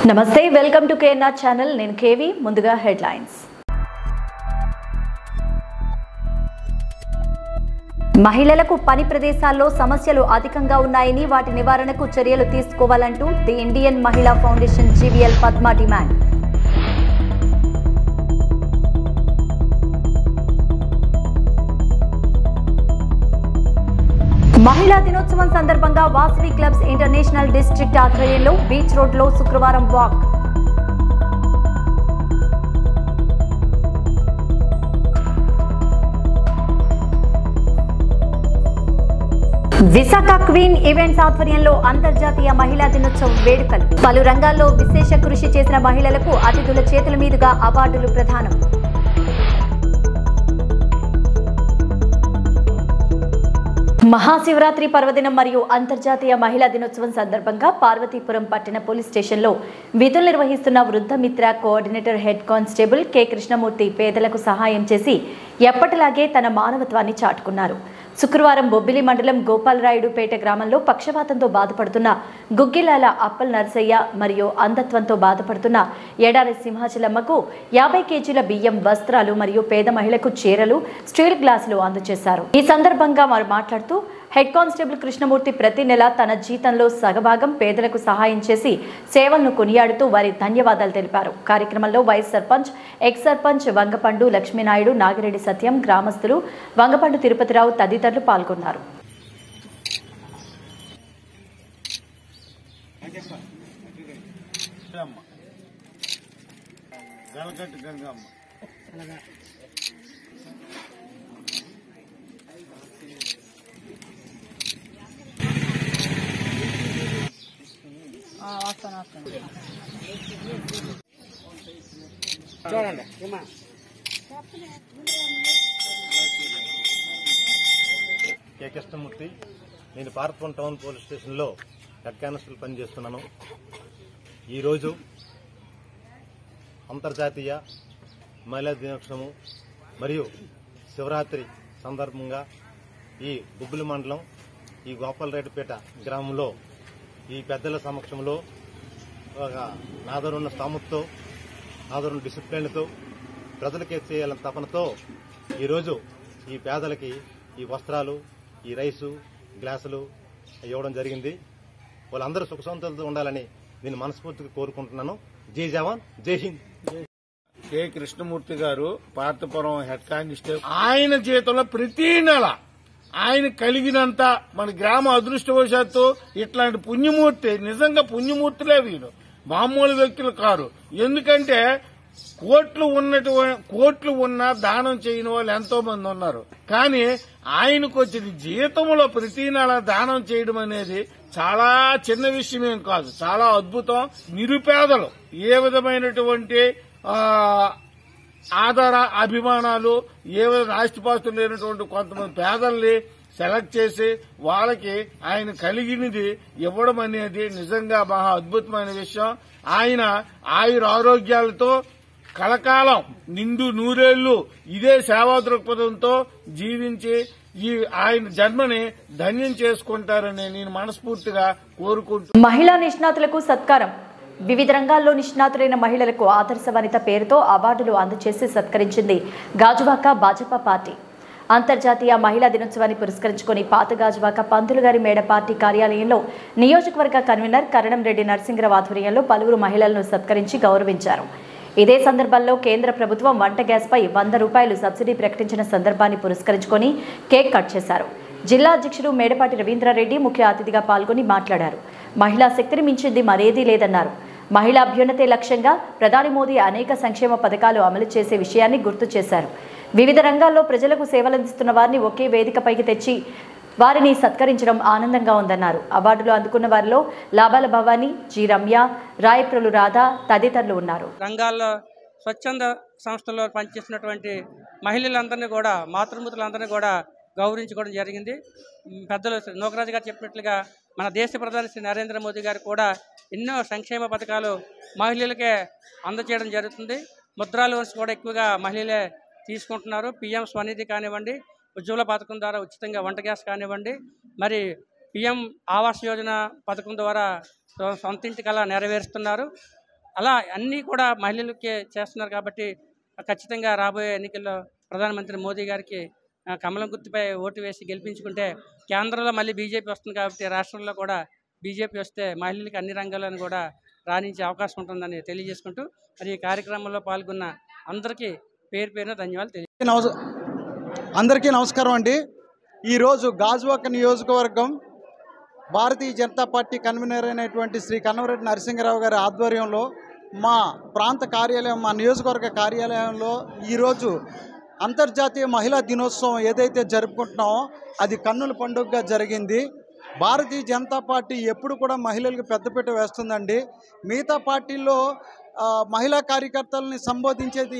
నమస్తే welcome to KNR channel నేను KV ముందుగా హెడ్లైన్స్ మహిళలకు పని ప్రదేశాల్లో సమస్యలు అధికంగా ఉన్నాయని వాటి నివారణకు చర్యలు తీసుకోవాలంటూ ది ఇండియన్ మహిళా ఫౌండేషన్ జీవీఎల్ పద్మ డిమాండ్ మహిళా దినోత్సవం సందర్భంగా వాసవి క్లబ్స్ ఇంటర్నేషనల్ డిస్ట్రిక్ట్ ఆధ్వర్యంలో బీచ్ రోడ్లో శుక్రవారం వాక్ విశాఖ క్వీన్ ఈవెంట్స్ ఆధ్వర్యంలో అంతర్జాతీయ మహిళా దినోత్సవం వేడుకలు పలు రంగాల్లో విశేష కృషి చేసిన మహిళలకు అతిథుల చేతుల మీదుగా అవార్డులు ప్రదానం మహాశివరాత్రి పర్వదినం మరియు అంతర్జాతీయ మహిళా దినోత్సవం సందర్భంగా పార్వతీపురం పట్టణ పోలీస్ స్టేషన్లో విధులు నిర్వహిస్తున్న Vriddhamitra coordinator head constable K Krishnamurthy పేదలకు సహాయం చేసి ఎప్పటిలాగే తన మానవత్వాన్ని చాటుకున్నారు. శుక్రవారం బొబ్బిలి మండలం గోపాలరాయుడుపేట గ్రామంలో పక్షవాతంతో బాధపడుతున్న గుగ్గిలాల అప్పల్ నర్సయ్య మరియు అంధత్వంతో బాధపడుతున్న ఎడారి సింహాచలమ్మకు 50 కేజీల బియ్యం, వస్త్రాలు మరియు పేద మహిళకు చీరలు, స్టీల్ గ్లాసులు అందజేశారు. ఈ సందర్భంగా వారు మాట్లాడుతూ హెడ్ కానిస్టేబుల్ కృష్ణమూర్తి ప్రతి నెల తన జీతంలో సగభాగం పేదలకు సహాయం చేసి సేవలను కొనియాడుతూ వారి ధన్యవాదాలు తెలిపారు. కార్యక్రమంలో వైస్ సర్పంచ్, ఎక్స్ సర్పంచ్ వంగపండు లక్ష్మీనాయుడు, నాగిరెడ్డి సత్యం, గ్రామస్తులు, వంగపండు తిరుపతిరావు తదితరులు పాల్గొన్నారు. చూడండి కె కృష్ణమూర్తి. నేను పార్వతీపురం టౌన్ పోలీస్ స్టేషన్లో హెడ్ కానిస్టేబుల్ పనిచేస్తున్నాను. ఈరోజు అంతర్జాతీయ మహిళా దినోత్సవం మరియు శివరాత్రి సందర్భంగా ఈ బొబ్బిలి మండలం ఈ గోపాలరాయుడుపేట గ్రామంలో ఈ పెద్దల సమక్షంలో ఒక నాదరున్న స్థామతతో, నాదరున్న డిసిప్లిన్తో, ప్రజలకే చేయాలని తపనతో ఈరోజు ఈ పేదలకి ఈ వస్త్రాలు, ఈ రైసు, గ్లాసులు ఇవ్వడం జరిగింది. వాళ్ళందరూ సుఖ సంతోషాలతో ఉండాలని నేను మనస్ఫూర్తిగా కోరుకుంటున్నాను. జై జవాన్, జై హింద్. కె కృష్ణమూర్తి గారు పార్వతీపురం హెడ్ కానిస్టేబుల్. ఆయన జీతంలో ప్రతి నెల ఆయన కలిగినంత మన గ్రామ అదృష్టవశాత్తు ఇట్లాంటి పుణ్యమూర్తి, నిజంగా పుణ్యమూర్తులే వీరు, మామూలు వ్యక్తులు కారు. ఎందుకంటే కోట్లు ఉన్నా దానం చేయని వాళ్ళు ఎంతో మంది ఉన్నారు. కానీ ఆయనకు వచ్చిన జీతంలో ప్రతి నెల దానం చేయడం అనేది చాలా చిన్న విషయమేం కాదు, చాలా అద్భుతం. నిరుపేదలు ఏ విధమైనటువంటి ఆధార అభిమానాలు, ఏ విధంగా ఆస్తిపాస్తులు లేనటువంటి కొంతమంది పేదల్ని సెలెక్ట్ చేసి వాళ్ళకి ఆయన కలిగినది ఇవ్వడం అనేది నిజంగా మహా అద్భుతమైన విషయం. ఆయన ఆయుర ఆరోగ్యాలతో కలకాలం నిండు నూరేళ్లు ఇదే సేవా దృక్పథంతో జీవించి ఈ ఆయన జన్మని ధన్యం చేసుకుంటారని నేను మనస్ఫూర్తిగా కోరుకుంటున్నాను. మహిళా నిష్ణాతులకు సత్కారం. వివిధ రంగాల్లో నిష్ణాతులైన మహిళలకు ఆదర్శ వనిత పేరుతో అవార్డులు అందజేసి సత్కరించింది గాజువాక భాజపా పార్టీ. అంతర్జాతీయ మహిళా దినోత్సవాన్ని పురస్కరించుకుని పాత గాజువాక పంతులుగారి మేడ పార్టీ కార్యాలయంలో నియోజకవర్గ కన్వీనర్ కరణం రెడ్డి నరసింహరావు ఆధ్వర్యంలో పలువురు మహిళలను సత్కరించి గౌరవించారు. ఇదే సందర్భంలో కేంద్ర ప్రభుత్వం వంట గ్యాస్పై 100 రూపాయలు సబ్సిడీ ప్రకటించిన సందర్భాన్ని పురస్కరించుకుని కేక్ కట్ చేశారు. జిల్లా అధ్యక్షుడు మేడపాటి రవీంద్రారెడ్డి ముఖ్య అతిథిగా పాల్గొని మాట్లాడారు. మహిళా శక్తిని మించింది మరేదీ లేదన్నారు. మహిళా అభ్యున్నతే లక్ష్యంగా ప్రధాని మోదీ అనేక సంక్షేమ పథకాలు అమలు చేసే విషయాన్ని గుర్తు చేశారు. వివిధ రంగాల్లో ప్రజలకు సేవలందిస్తున్న వారిని ఒకే వేదికపైకి తెచ్చి వారిని సత్కరించడం ఆనందంగా ఉందన్నారు. అవార్డులు అందుకున్న వారిలో లాభాల భవానీ, జి రమ్య, రాయప్రలు రాధ తదితరులు ఉన్నారు. రంగాల్లో స్వచ్ఛంద సంస్థల్లో పనిచేస్తున్నటువంటి మహిళలందరినీ కూడా, మాతృమూర్తులందరినీ కూడా గౌరవించుకోవడం జరిగింది. పెద్దలు నూకరాజు గారు చెప్పినట్లుగా మన దేశ ప్రధాని శ్రీ నరేంద్ర మోదీ గారు కూడా ఎన్నో సంక్షేమ పథకాలు మహిళలకే అందజేయడం జరుగుతుంది. ముద్రా లోన్స్ కూడా ఎక్కువగా మహిళలే తీసుకుంటున్నారు. పిఎం స్వనిధి కానివ్వండి, ఉజ్వల పథకం ద్వారా ఉచితంగా వంట గ్యాస్ కానివ్వండి, మరి పిఎం ఆవాస్ యోజన పథకం ద్వారా సొంత ఇంటి కళ నెరవేరుస్తున్నారు. అలా అన్నీ కూడా మహిళలకే చేస్తున్నారు కాబట్టి ఖచ్చితంగా రాబోయే ఎన్నికల్లో ప్రధానమంత్రి మోదీ గారికి కమలం గుర్తుపై ఓటు వేసి గెలిపించుకుంటే కేంద్రంలో మళ్ళీ బీజేపీ వస్తుంది కాబట్టి రాష్ట్రంలో కూడా బీజేపీ వస్తే మహిళలకి అన్ని రంగాలను కూడా రాణించే అవకాశం ఉంటుందని తెలియజేసుకుంటూ మరి ఈ కార్యక్రమంలో పాల్గొన్న అందరికీ పేరు పేరున ధన్యవాదాలు అందరికీ నమస్కారం అండి. ఈరోజు గాజువాక నియోజకవర్గం భారతీయ జనతా పార్టీ కన్వీనర్ అయినటువంటి శ్రీ కన్నవరెడ్డి నరసింహరావు గారి ఆధ్వర్యంలో మా ప్రాంత కార్యాలయం, మా నియోజకవర్గ కార్యాలయంలో ఈరోజు అంతర్జాతీయ మహిళా దినోత్సవం ఏదైతే జరుపుకుంటున్నామో అది కన్నుల పండుగగా జరిగింది. భారతీయ జనతా పార్టీ ఎప్పుడు కూడా మహిళలకు పెద్దపీట వేస్తుందండి. మిగతా పార్టీల్లో మహిళా కార్యకర్తలని సంబోధించేది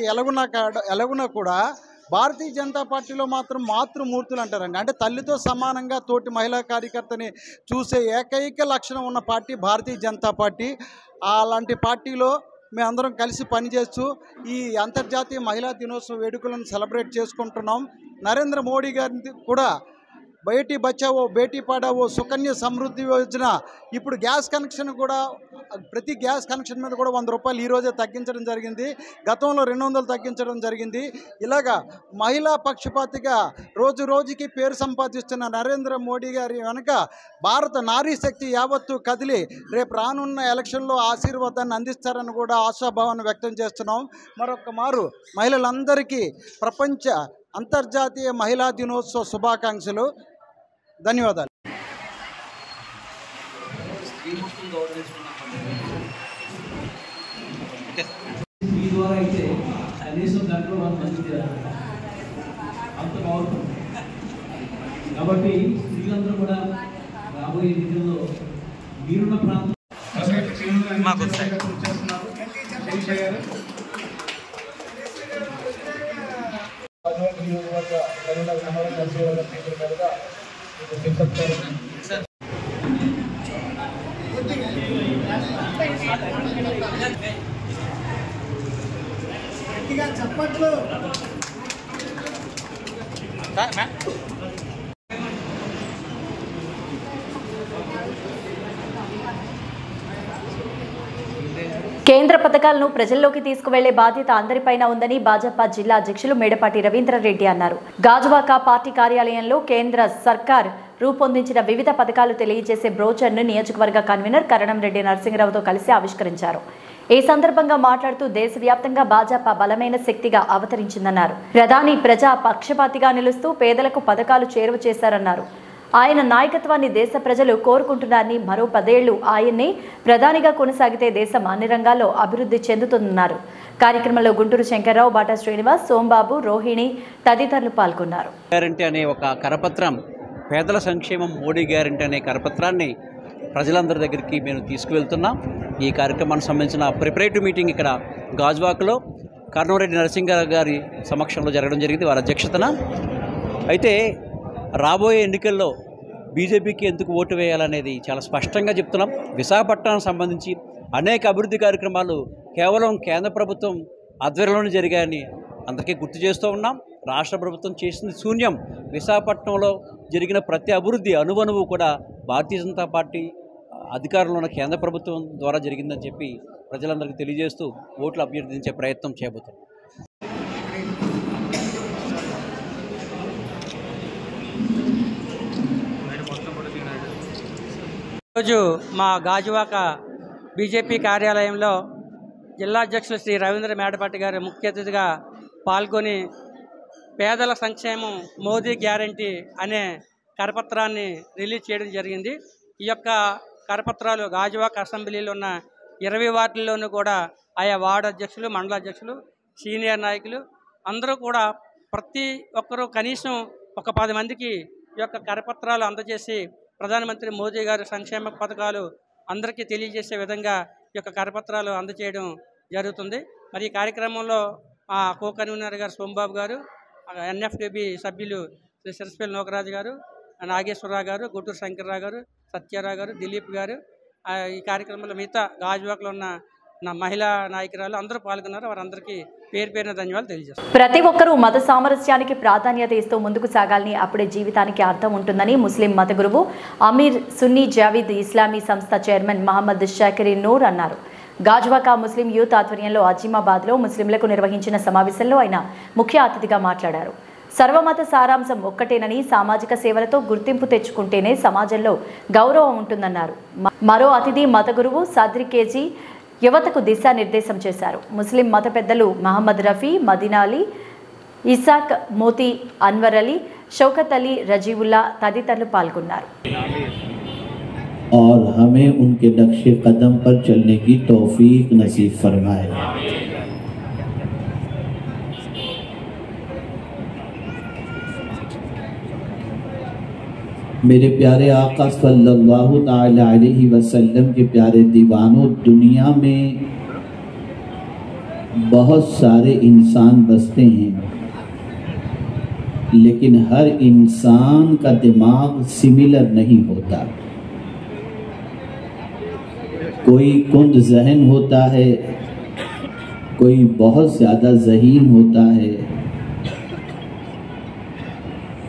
ఎలాగున్నా కూడా భారతీయ జనతా పార్టీలో మాత్రం మాతృమూర్తులు అంటారండి. అంటే తల్లితో సమానంగా తోటి మహిళా కార్యకర్తని చూసే ఏకైక లక్షణం ఉన్న పార్టీ భారతీయ జనతా పార్టీ. అలాంటి పార్టీలో మేమందరం కలిసి పనిచేస్తూ ఈ అంతర్జాతీయ మహిళా దినోత్సవ వేడుకలను సెలబ్రేట్ చేసుకుంటున్నాం. నరేంద్ర మోడీ గారిని కూడా బేటీ బచావో బేటీ పడావో సుకన్య సమృద్ధి యోజన, ఇప్పుడు గ్యాస్ కనెక్షన్ కూడా ప్రతి గ్యాస్ కనెక్షన్ మీద కూడా 100 రూపాయలు ఈరోజే తగ్గించడం జరిగింది. గతంలో 200 తగ్గించడం జరిగింది. ఇలాగా మహిళా పక్షపాతిగా రోజు రోజుకి పేరు సంపాదిస్తున్న నరేంద్ర మోడీ గారి వెనుక భారత నారీ శక్తి యావత్తు కదిలి రేపు రానున్న ఎలక్షన్లో ఆశీర్వాదాన్ని అందిస్తారని కూడా ఆశాభావాన్ని వ్యక్తం చేస్తున్నాం. మరొక మారు మహిళలందరికీ ప్రపంచ అంతర్జాతీయ మహిళా దినోత్సవ శుభాకాంక్షలు. ధన్యవాదాలు. మీ ద్వారా అయితే కనీసం దాంట్లో అంత బాగుంటుంది కాబట్టి స్త్రీలందరూ కూడా రాబోయే ఎన్నికల్లో మీరున్న ప్రాంతం చెప్పట్లు కేంద్ర పథకాలను ప్రజల్లోకి తీసుకువెళ్లే బాధ్యత అందరిపైన ఉందని భాజపా జిల్లా అధ్యక్షులు మేడపాటి రవీంద్రారెడ్డి అన్నారు. గాజువాక పార్టీ కార్యాలయంలో కేంద్ర సర్కార్ రూపొందించిన వివిధ పథకాలు తెలియజేసే బ్రోచర్ను నియోజకవర్గ కన్వీనర్ కరణంరెడ్డి నరసింహరావుతో కలిసి ఆవిష్కరించారు. ఈ సందర్భంగా మాట్లాడుతూ దేశవ్యాప్తంగా భాజపా బలమైన శక్తిగా అవతరించిందన్నారు. ప్రధాని ప్రజా పక్షపాతిగా నిలుస్తూ పేదలకు పథకాలు చేరువ చేశారన్నారు. ఆయన నాయకత్వాన్ని దేశ ప్రజలు కోరుకుంటున్నారని, మరో 10 ఏళ్లు ఆయన్నే ప్రధానిగా కొనసాగితే దేశం అన్ని రంగాల్లో అభివృద్ధి చెందుతుందన్నారు. కార్యక్రమంలో గుంటూరు శంకర్రావు, బాటా శ్రీనివాస్, సోంబాబు, రోహిణి తదితరులు పాల్గొన్నారు. గ్యారంటీ అనే ఒక కరపత్రం, పేదల సంక్షేమం మోడీ గ్యారంటీ అనే కరపత్రాన్ని ప్రజలందరి దగ్గరికి మేము తీసుకువెళ్తున్నాం. ఈ కార్యక్రమానికి సంబంధించిన ప్రిపరేటివ్ మీటింగ్ ఇక్కడ గాజువాకలో కరణంరెడ్డి నరసింహరావు గారి సమక్షంలో జరగడం జరిగింది, వారి అధ్యక్షతన. అయితే రాబోయే ఎన్నికల్లో బీజేపీకి ఎందుకు ఓటు వేయాలనేది చాలా స్పష్టంగా చెప్తున్నాం. విశాఖపట్నానికి సంబంధించి అనేక అభివృద్ధి కార్యక్రమాలు కేవలం కేంద్ర ప్రభుత్వం ఆధ్వర్యంలోనే జరిగాయని అందరికీ గుర్తు చేస్తూ ఉన్నాం. రాష్ట్ర ప్రభుత్వం చేసింది శూన్యం. విశాఖపట్నంలో జరిగిన ప్రతి అభివృద్ధి అణువణువు కూడా భారతీయ జనతా పార్టీ అధికారంలో ఉన్న కేంద్ర ప్రభుత్వం ద్వారా జరిగిందని చెప్పి ప్రజలందరికీ తెలియజేస్తూ ఓట్లు అభ్యర్థించే ప్రయత్నం చేయబోతున్నాం. ఈరోజు మా గాజువాక బీజేపీ కార్యాలయంలో జిల్లా అధ్యక్షులు శ్రీ రవీంద్ర మేడపాటి గారు ముఖ్య అతిథిగా పాల్గొని పేదల సంక్షేమం మోదీ గ్యారంటీ అనే కరపత్రాన్ని రిలీజ్ చేయడం జరిగింది. ఈ యొక్క కరపత్రాలు గాజువాక అసెంబ్లీలో ఉన్న 20 వార్డుల్లోనూ కూడా ఆయా వార్డు అధ్యక్షులు, మండల అధ్యక్షులు, సీనియర్ నాయకులు అందరూ కూడా ప్రతి ఒక్కరూ కనీసం ఒక 10 మందికి ఈ యొక్క కరపత్రాలు అందజేసి ప్రధానమంత్రి మోదీ గారి సంక్షేమ పథకాలు అందరికీ తెలియజేసే విధంగా ఈ యొక్క కరపత్రాలు అందజేయడం జరుగుతుంది. మరి ఈ కార్యక్రమంలో కో కన్వీనర్ గారు సోంబాబు గారు, ఎన్ఎఫ్టీబీ సభ్యులు శ్రీ సిరస్పల్లి నోకరాజు గారు, నాగేశ్వరరావు గారు, గుంటూరు శంకర్రావు గారు, సత్యారావు గారు, దిలీప్ గారు, ఈ కార్యక్రమంలో మిగతా గాజువాకలో ఉన్న మహిళా నాయకురాలు అందరూ పాల్గొన్నారు. వారందరికీ పేరు పేరున ధన్యవాదాలు తెలియజేస్తారు. ప్రతి ఒక్కరూ మత సామరస్యానికి ప్రాధాన్యత ఇస్తూ ముందుకు సాగాలని, అప్పుడే జీవితానికి అర్థం ఉంటుందని ముస్లిం మత గురువు అమీర్ సున్నీ జావీద్ ఇస్లామీ సంస్థ చైర్మన్ మహమ్మద్ షాకిరీ నూర్ అన్నారు. గాజువాక ముస్లిం యూత్ ఆధ్వర్యంలో అజీమాబాద్లో ముస్లింలకు నిర్వహించిన సమావేశంలో ఆయన ముఖ్య అతిథిగా మాట్లాడారు. సర్వమత సారాంశం ఒక్కటేనని, సామాజిక సేవలతో గుర్తింపు తెచ్చుకుంటేనే సమాజంలో గౌరవం ఉంటుందన్నారు. మరో అతిథి మత గురువు సద్రి కేజీ యువతకు దిశానిర్దేశం చేశారు. ముస్లిం మత పెద్దలు మహమ్మద్ రఫీ, మదీనా అలీ, ఇసాక్ మోతీ, అన్వర్ అలీ, షౌకత్ అలీ, రజీవుల్లా తదితరులు పాల్గొన్నారు. और हमें उनके नक्शे कदम पर चलने की तौफीक नसीब फरमाए। मेरे प्यारे आका सल्लल्लाहु ताला अलैहि वसल्लम के प्यारे दीवानों, दुनिया में बहुत सारे इंसान बसते हैं, लेकिन हर इंसान का दिमाग सिमिलर नहीं होता। कोई कुंद जहन होता है, कोई बहुत ज़्यादा ज़हीन होता है,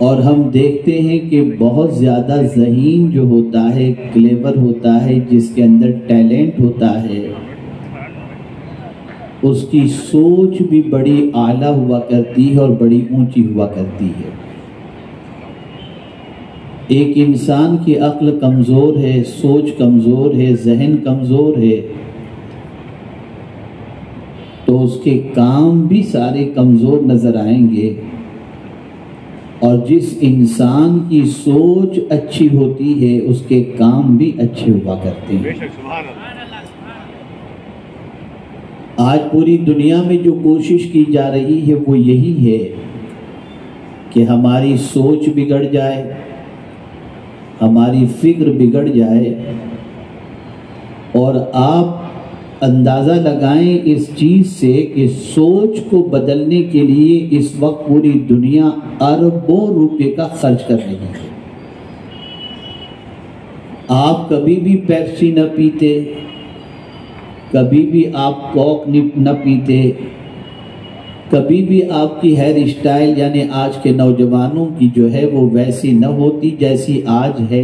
और हम देखते हैं कि बहुत ज़्यादा ज़हीन जो होता है, क्लेवर होता है, जिसके अंदर टैलेंट होता है, उसकी सोच भी बड़ी आला हुआ करती है और बड़ी ऊंची हुआ करती है। एक इंसान की अक्ल कमज़ोर है, सोच कमज़ोर है, जहन कमज़ोर है, तो उसके काम भी सारे कमज़ोर नज़र आएंगे। और जिस इंसान की सोच अच्छी होती है, उसके काम भी अच्छे हुआ करते हैं। आज पूरी दुनिया में जो कोशिश की जा रही है वो यही है कि हमारी सोच बिगड़ जाए, हमारी फिक्र बिगड़ जाए, और आप अंदाज़ा लगाएं इस चीज़ से कि सोच को बदलने के लिए इस वक्त पूरी दुनिया अरबों रुपए का खर्च कर रही है। आप कभी भी पेप्सी न पीते, कभी भी आप कोक न पीते, कभी भी आपकी हेयर स्टाइल यानी आज के नौजवानों की जो है वो वैसी न होती जैसी आज है।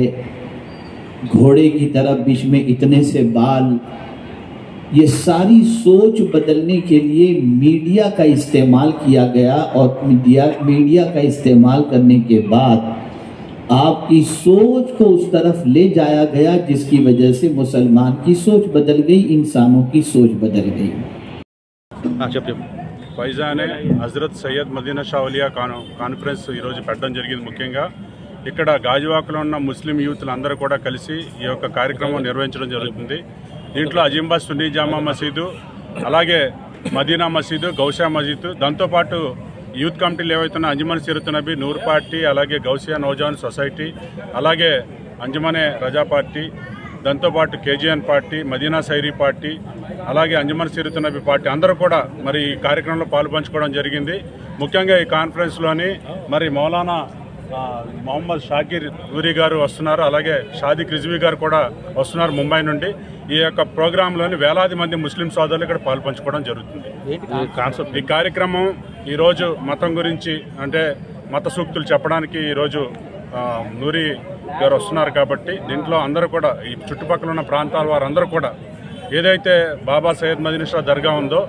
घोड़े की तरह बीच में इतने से बाल। ये सारी सोच बदलने के लिए मीडिया का इस्तेमाल किया गया, और मीडिया का इस्तेमाल करने के बाद आपकी सोच को उस तरफ ले जाया गया, जिसकी वजह से मुसलमान की सोच बदल गई, इंसानों की सोच बदल गई। ఫైజానే హజరత్ సయ్యద్ మదీనా షా వలియా కాన్ఫరెన్స్ ఈరోజు పెట్టడం జరిగింది. ముఖ్యంగా ఇక్కడ గాజువాకలో ఉన్న ముస్లిం యూత్లు అందరూ కూడా కలిసి ఈ యొక్క కార్యక్రమం నిర్వహించడం జరుగుతుంది. దీంట్లో అజీంబాద్ సున్నీ జామా మసీదు, అలాగే మదీనా మసీదు, గౌసియా మసీదు, దాంతోపాటు యూత్ కమిటీలు ఏవైతున్నా అంజుమన్ సిరత్ నబీ, నూర్ పార్టీ, అలాగే గౌసియా నౌజవాన్ సొసైటీ, అలాగే అంజుమనే రజా పార్టీ, దాంతోపాటు కేజీఎన్ పార్టీ, మదీనా సైరీ పార్టీ, అలాగే అంజుమన్ సిరత్ నబీ పార్టీ అందరూ కూడా మరి ఈ కార్యక్రమంలో పాల్పంచుకోవడం జరిగింది. ముఖ్యంగా ఈ కాన్ఫరెన్స్లోని మరి మౌలానా మొహమ్మద్ షాకిర్ నూరీ గారు వస్తున్నారు, అలాగే షాదిక్ రిజ్వీ గారు కూడా వస్తున్నారు ముంబై నుండి. ఈ యొక్క ప్రోగ్రాంలోని వేలాది మంది ముస్లిం సోదరులు ఇక్కడ పాల్పంచుకోవడం జరుగుతుంది. ఈ కార్యక్రమం ఈరోజు మతం గురించి అంటే మత సూక్తులు చెప్పడానికి ఈరోజు నూరీ గారు వస్తున్నారు కాబట్టి దీంట్లో అందరూ కూడా ఈ చుట్టుపక్కల ఉన్న ప్రాంతాల వారందరూ కూడా ఏదైతే బాబా సయ్యద్ మదీనా షా దర్గా ఉందో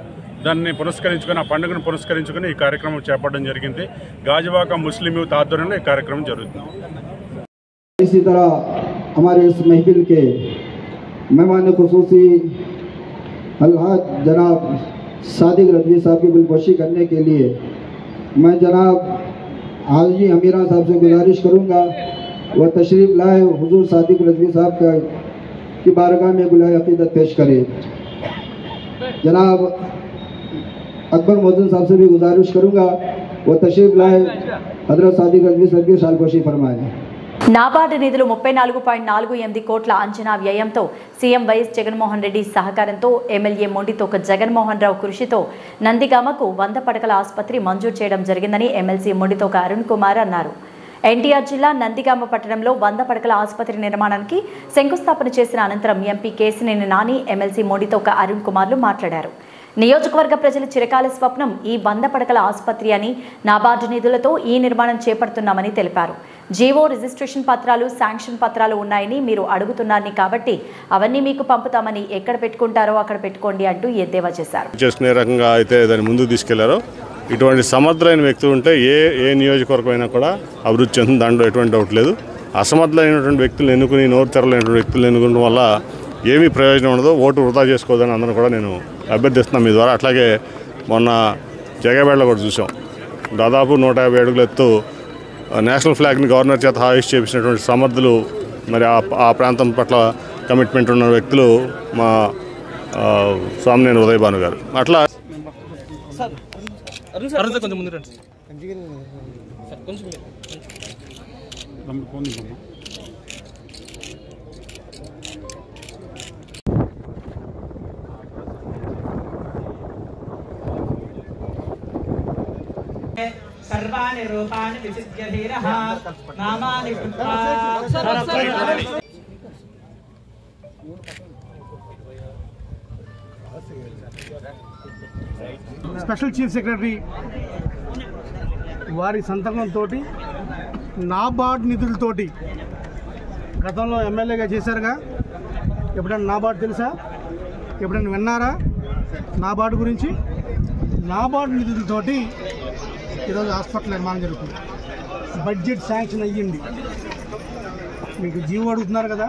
దాన్ని పురస్కరించుకుని, ఆ పండుగను పురస్కరించుకుని ఈ కార్యక్రమం చేపట్టడం జరిగింది. గాజువాక ముస్లిం యూత్ ఆధ్వర్యంలో ఈ కార్యక్రమం జరుగుతుంది. इसी तरह हमारे इस महफिल के मेहमान खुसूसी अलहाज जनाब सादिक रजवी साहब की बिलबशी करने के लिए मैं जनाब हाजी अमीरा साहब से गुजारिश करूँगा वह तशरीफ़ लाए, हुजूर सादिक रजवी साहब की बारगाह में गुलाए अक़ीदत पेश करे। जनाब अकबर मोहसिन साहब से भी गुजारिश करूँगा वह तशरीफ़ लाए, हज़रत सादिक रजवी साहब की सालकोशी फरमाए। నాబార్డు నిధులు 34.48 కోట్ల అంచనా వ్యయంతో సీఎం వైఎస్ జగన్మోహన్ రెడ్డి సహకారంతో ఎమ్మెల్యే మొండితోక జగన్మోహన్ రావు కృషితో నందిగామకు 100 పడకల ఆసుపత్రి మంజూరు చేయడం జరిగిందని ఎమ్మెల్సీ మొండితోక అరుణ్ కుమార్ అన్నారు. ఎన్టీఆర్ జిల్లా నందిగామ పట్టణంలో 100 పడకల ఆసుపత్రి నిర్మాణానికి శంకుస్థాపన చేసిన అనంతరం ఎంపీ కేసినేని నాని, ఎమ్మెల్సీ మొండితోక అరుణ్ కుమార్లు మాట్లాడారు. నియోజకవర్గ ప్రజల చిరకాల స్వప్నం ఈ 100 పడకల ఆసుపత్రి అని నాబార్డు నిధులతో ఈ నిర్మాణం చేపడుతున్నామని తెలిపారు. జీవో రిజిస్ట్రేషన్ పత్రాలు శాంక్షన్ పత్రాలు ఉన్నాయని మీరు అడుగుతున్నారని కాబట్టి అవన్నీ మీకు పంపుతామని ఎక్కడ పెట్టుకుంటారో అక్కడ పెట్టుకోండి అంటూ ఎద్దేవా చేశారు. చేసుకునే రకంగా అయితే దాన్ని ముందుకు తీసుకెళ్లారో ఇటువంటి సమర్థులైన వ్యక్తులు ఉంటే ఏ నియోజకవర్గమైనా కూడా అభివృద్ధి చెందుతుంది, దాంట్లో ఎటువంటి డౌట్ లేదు. అసమర్థులైనటువంటి వ్యక్తులను ఎన్నుకుని నోరు తెరలేనటువంటి వ్యక్తులను ఎన్నుకోవడం వల్ల ఏమీ ప్రయోజనం ఉండదు. ఓటు వృధా చేసుకోవద్దని అందరూ కూడా నేను అభ్యర్థిస్తున్నాను మీ ద్వారా. అట్లాగే మొన్న జగబేడలో కూడా చూసాం, దాదాపు 150 అడుగుల ఎత్తు నేషనల్ ఫ్లాగ్ని గవర్నర్ చేత హాయిస్ట్ చేపించినటువంటి సమర్థులు, మరి ఆ ప్రాంతం పట్ల కమిట్మెంట్ ఉన్న వ్యక్తులు మా స్వామినేని ఉదయ్ భాను గారు. అట్లా सर्वाणि रूपाणि विचित्य धीरः नामानि कृत्वा స్పెషల్ చీఫ్ సెక్రటరీ వారి సంతకంతో నాబార్డ్ నిధులతోటి గతంలో ఎమ్మెల్యేగా చేశారుగా. ఎప్పుడైనా నాబార్డ్ తెలుసా? ఎప్పుడైనా విన్నారా నాబార్డు గురించి? నాబార్డు నిధులతోటి ఈరోజు హాస్పిటల్ నిర్మాణం జరుగుతుంది. బడ్జెట్ శాంక్షన్ అయ్యింది. మీకు జీవో అడుగుతున్నారు కదా,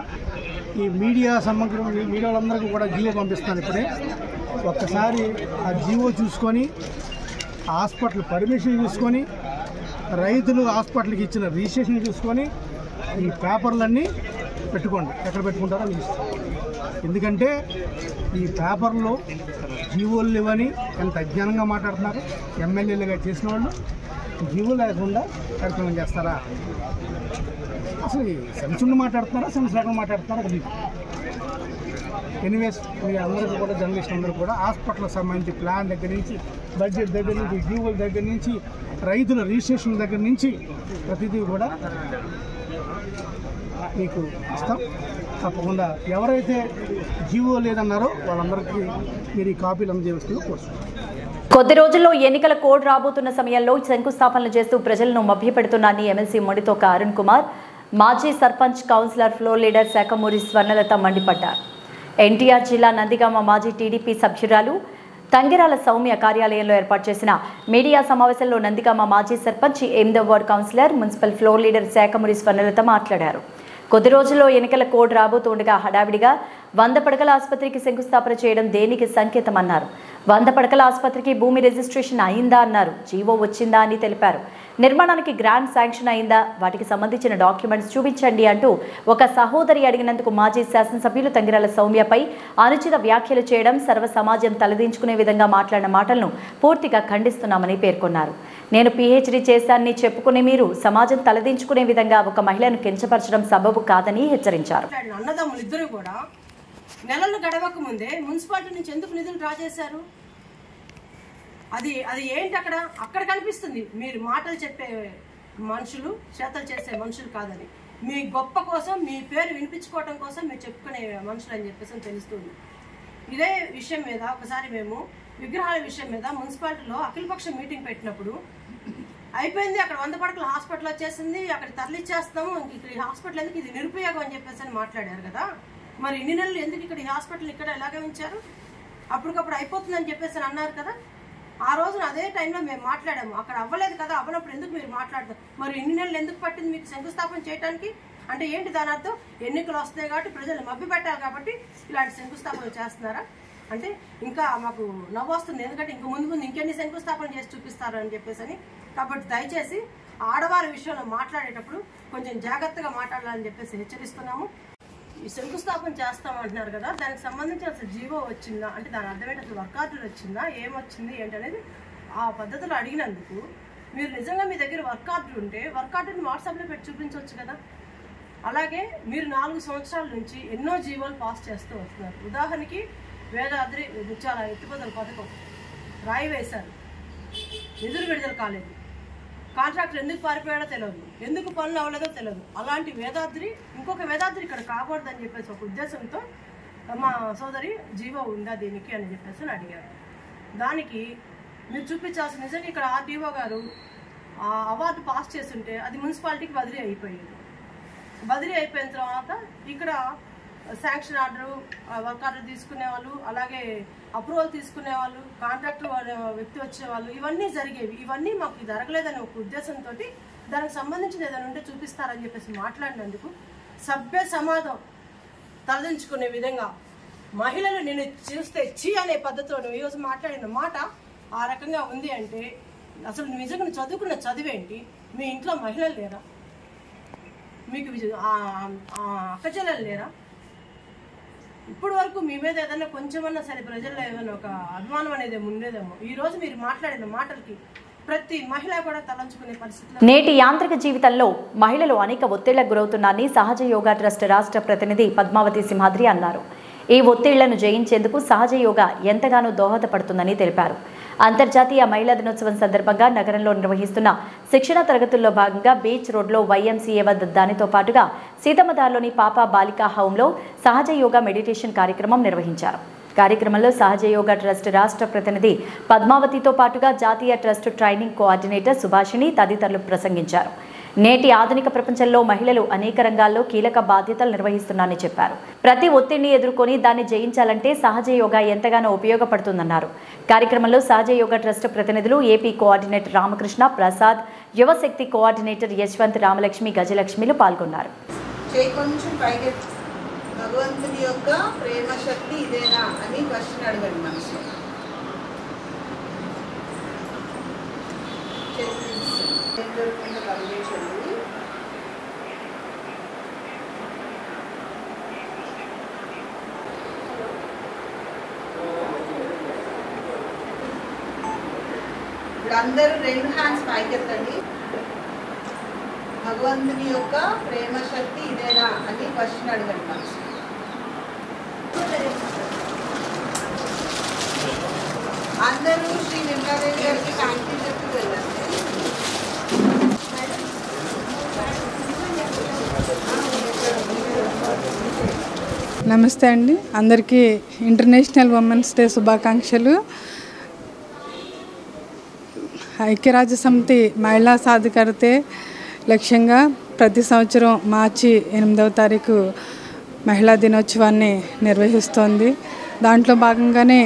ఈ మీడియా సమగ్రం మీడియా వాళ్ళందరికీ కూడా జీవో పంపిస్తాను ఇప్పుడే. ఒక్కసారి ఆ జీవో చూసుకొని హాస్పిటల్ పర్మిషన్ చూసుకొని రైతులు హాస్పిటల్కి ఇచ్చిన రిజిస్ట్రేషన్ చూసుకొని ఈ పేపర్లన్నీ పెట్టుకోండి. ఎక్కడ పెట్టుకుంటారో మీ ఇష్టం. ఎందుకంటే ఈ పేపర్లో జీవోలు లేవని ఎంత అజ్ఞానంగా మాట్లాడుతున్నారు. ఎమ్మెల్యేలుగా చేసిన వాళ్ళు జీవో లేకుండా కార్యక్రమం చేస్తారా? అసలు సెన్స్ ఉండి మాట్లాడుతున్నారా, సెన్స్ లేకుండా మాట్లాడుతున్నారా? అది ఎనీవేస్ మీ అందరికీ కూడా జర్నలిస్ట్ అందరూ కూడా హాస్పిటల్కి సంబంధించి ప్లాన్ దగ్గర నుంచి, బడ్జెట్ దగ్గర నుంచి, జీవోల దగ్గర నుంచి, రైతుల రిజిస్ట్రేషన్ దగ్గర నుంచి ప్రతిదీ కూడా మీకు ఇస్తాం. తప్పకుండా ఎవరైతే జీవో లేదన్నారో వాళ్ళందరికీ మీరు ఈ కాపీలు అందజేస్తూ కోరుతున్నాం. కొద్ది రోజుల్లో ఎన్నికల కోడ్ రాబోతున్న సమయంలో శంకుస్థాపనలు చేస్తూ ప్రజలను మభ్యపెడుతున్నారని ఎమ్మెల్సీ మొండితోక అరుణ్ కుమార్, మాజీ sarpanch, councillor, floor leader Shakhamuri Swarnalatha మండిపడ్డారు. ఎన్టీఆర్ జిల్లా నందిగామ మాజీ టీడీపీ సభ్యురాలు తంగిరాల సౌమ్య కార్యాలయంలో ఏర్పాటు చేసిన మీడియా సమావేశంలో నందిగామ మాజీ సర్పంచ్, 8వ ward councillor, municipal floor leader Shakhamuri Swarnalatha మాట్లాడారు. కొద్ది రోజుల్లో ఎన్నికల కోడ్ రాబోతుండగా హడావిడిగా 100 పడకల ఆసుపత్రికి శంకుస్థాపన చేయడం దేనికి సంకేతమన్నారు. 100 పడకల ఆసుపత్రికి భూమి రిజిస్ట్రేషన్ అయిందా అన్నారు. జీవో వచ్చిందా అని తెలిపారు. నిర్మాణానికి గ్రాంట్ శాంక్షన్ అయిందా, వాటికి సంబంధించిన డాక్యుమెంట్స్ చూపించండి అంటూ ఒక సహోదరి అడిగినందుకు మాజీ శాసనసభ్యులు తంగిరాల సౌమ్యపై అనుచిత వ్యాఖ్యలు చేయడం, సర్వ సమాజం తలదించుకునే విధంగా మాట్లాడిన మాటలను పూర్తిగా ఖండిస్తున్నామని పేర్కొన్నారు. నేను పీహెచ్డీ చేశానని చెప్పుకునే మీరు సమాజం తలదించుకునే విధంగా ఒక మహిళను కించపరచడం సబబు కాదని హెచ్చరించారు. అన్నదమ్ములు ఇద్దరు కూడా నెలలు గడవక ముందే మున్సిపాలిటీ నుంచి ఎందుకు నిధులు డ్రా చేశారు? అది ఏంటి? అక్కడ కనిపిస్తుంది. మీరు మాటలు చెప్పే మనుషులు చేతలు చేసే మనుషులు కాదని, మీ గొప్ప కోసం, మీ పేరు వినిపించుకోవడం కోసం మీరు చెప్పుకునే మనుషులు అని చెప్పేసి తెలుస్తుంది. ఇదే విషయం మీద ఒకసారి మేము విగ్రహాల విషయం మీద మున్సిపాలిటీలో అఖిలపక్ష మీటింగ్ పెట్టినప్పుడు అయిపోయింది, అక్కడ 100 పడకల హాస్పిటల్ వచ్చేసింది, అక్కడ తరలిచ్చేస్తాము, ఇక్కడ ఈ హాస్పిటల్ ఎందుకు, ఇది నిరుపయోగం అని చెప్పేసి అని మాట్లాడారు కదా. మరి ఇన్ని నెలలు ఎందుకు ఇక్కడ ఈ హాస్పిటల్ ఇక్కడ ఎలాగ ఉంచారు? అప్పటికప్పుడు అయిపోతుందని చెప్పేసి అని అన్నారు కదా. ఆ రోజున అదే టైంలో మేము మాట్లాడాము. అక్కడ అవ్వలేదు కదా, అవ్వనప్పుడు ఎందుకు మీరు మాట్లాడతారు? మరి ఇన్ని నెలలు ఎందుకు పట్టింది మీకు శంకుస్థాపన చేయడానికి? అంటే ఏంటి దాని అర్థం? ఎన్నికలు వస్తాయి కాబట్టి ప్రజలు మభ్య పెట్టాలి కాబట్టి ఇలాంటి శంకుస్థాపన చేస్తున్నారా అంటే ఇంకా మాకు నవ్వు వస్తుంది. ఎందుకంటే ఇంక ముందు ఇంకెన్ని శంకుస్థాపన చేసి చూపిస్తారు అని చెప్పేసి అని. కాబట్టి దయచేసి ఆడవారి విషయంలో మాట్లాడేటప్పుడు కొంచెం జాగ్రత్తగా మాట్లాడాలని చెప్పేసి హెచ్చరిస్తున్నాము. ఈ శంకుస్థాపన చేస్తామంటున్నారు కదా, దానికి సంబంధించి అసలు జీవో వచ్చిందా అంటే దాని అర్థం ఏంటి, అసలు వర్క్ ఆర్డర్ వచ్చిందా, ఏమొచ్చింది ఏంటనేది ఆ పద్ధతిలో అడిగినందుకు మీరు నిజంగా మీ దగ్గర వర్క్ ఆర్డర్ ఉంటే వర్క్ ఆర్డర్ని వాట్సాప్లో పెట్టి చూపించవచ్చు కదా. అలాగే మీరు 4 సంవత్సరాల నుంచి ఎన్నో జీవోలు పాస్ చేస్తూ వస్తున్నారు. ఉదాహరణకి వేదాద్రి ముత్యాల ఎత్తిపోతల పథకం రాయి వేశారు, నిధులు విడుదల కాలేదు, కాంట్రాక్టర్ ఎందుకు పారిపోయాడో తెలియదు, ఎందుకు పనులు అవ్వలేదో తెలియదు. అలాంటి వేదాద్రి ఇంకొక వేదాద్రి ఇక్కడ కాకూడదని చెప్పేసి ఒక ఉద్దేశంతో మా సోదరి జీవో ఉందా దీనికి అని చెప్పేసి అడిగారు. దానికి మీరు చూపించాల్సిన నిజంగా ఇక్కడ ఆర్డీఓ గారు అవార్డు పాస్ చేస్తుంటే అది మున్సిపాలిటీకి బదిలీ అయిపోయింది. బదిలీ అయిపోయిన తర్వాత ఇక్కడ శాంక్షన్ ఆర్డరు, వర్క్ ఆర్డర్ తీసుకునే వాళ్ళు, అలాగే అప్రూవల్ తీసుకునే వాళ్ళు, కాంట్రాక్టర్ వ్యక్తి వచ్చేవాళ్ళు, ఇవన్నీ జరిగేవి. ఇవన్నీ మాకు జరగలేదని ఒక ఉద్దేశంతో దానికి సంబంధించిన ఏదైనా ఉంటే చూపిస్తారని చెప్పేసి మాట్లాడినందుకు సభ్య సమాజం తలదించుకునే విధంగా మహిళలు నేను చూస్తే చీ అనే పద్ధతిలో ఈరోజు మాట్లాడిన మాట ఆ రకంగా ఉంది అంటే అసలు నిజంగా చదువుకున్న చదివేంటి? మీ ఇంట్లో మహిళలు లేరా? మీకు అక్కచెల్లెలు లేరా? ఇప్పటి వరకు మీ మీద ఏదైనా కొంచెమన్నా సరే ప్రజల్లో ఏదైనా ఒక అభిమానం అనేది ఉండేదేమో. ఈరోజు మీరు మాట్లాడిన మాటలకి ప్రతి మహిళ కూడా తలంచుకునే పరిస్థితి. నేటి యాంత్రిక జీవితంలో మహిళలు అనేక ఒత్తిళ్లకు గురవుతున్నారని సహజ యోగా ట్రస్ట్ రాష్ట్ర ప్రతినిధి పద్మావతి సింహాద్రి అన్నారు. ఈ ఒత్తిళ్లను జయించేందుకు సహజ యోగా ఎంతగానో దోహదపడుతుందని తెలిపారు. అంతర్జాతీయ మహిళా దినోత్సవం సందర్భంగా నగరంలో నిర్వహిస్తున్న శిక్షణ తరగతుల్లో భాగంగా బీచ్ రోడ్లో వైఎంసీఏ వద్ద దానితో పాటుగా సీతమ్మదార్లోని పాప బాలికా హోంలో సహజ యోగా మెడిటేషన్ కార్యక్రమం నిర్వహించారు. కార్యక్రమంలో సహజ యోగా ట్రస్ట్ రాష్ట్ర ప్రతినిధి పద్మావతితో పాటుగా జాతీయ ట్రస్ట్ ట్రైనింగ్ కోఆర్డినేటర్ సుభాషిణి తదితరులు ప్రసంగించారు. నేటి ఆధునిక ప్రపంచంలో మహిళలు అనేక రంగాల్లో కీలక బాధ్యతలు నిర్వహిస్తున్నారని చెప్పారు. ప్రతి ఒత్తిడిని ఎదుర్కొని దాన్ని జయించాలంటే సహజ యోగా ఎంతగానో ఉపయోగపడుతుందన్నారు. కార్యక్రమంలో సహజ యోగా ట్రస్ట్ ప్రతినిధులు AP coordinator Ramakrishna Prasad, Yuvashakti coordinator Yashwant, Ramalakshmi, గజలక్ష్మిలు పాల్గొన్నారు. భగవంతుని యొక్క ప్రేమ శక్తి ఇదేనా అని క్వశ్చన్ అడగండి మనసు. ఇప్పుడు అందరూ 2 హ్యాండ్స్ పైకెత్తండి. భగవంతుని యొక్క ప్రేమ శక్తి ఇదేనా అని క్వశ్చన్ అడగండి మనసు. అందరూ శ్రీ నిర్మలాదేవి గారికి థ్యాంక్ యూ చెప్తూ వెళ్ళండి. నమస్తే అండి, అందరికీ ఇంటర్నేషనల్ ఉమెన్స్ డే శుభాకాంక్షలు. ఐక్యరాజ్య సమితి మహిళా సాధికారతే లక్ష్యంగా ప్రతి సంవత్సరం మార్చి 8వ తారీఖు మహిళా దినోత్సవాన్ని నిర్వహిస్తోంది. దాంట్లో భాగంగానే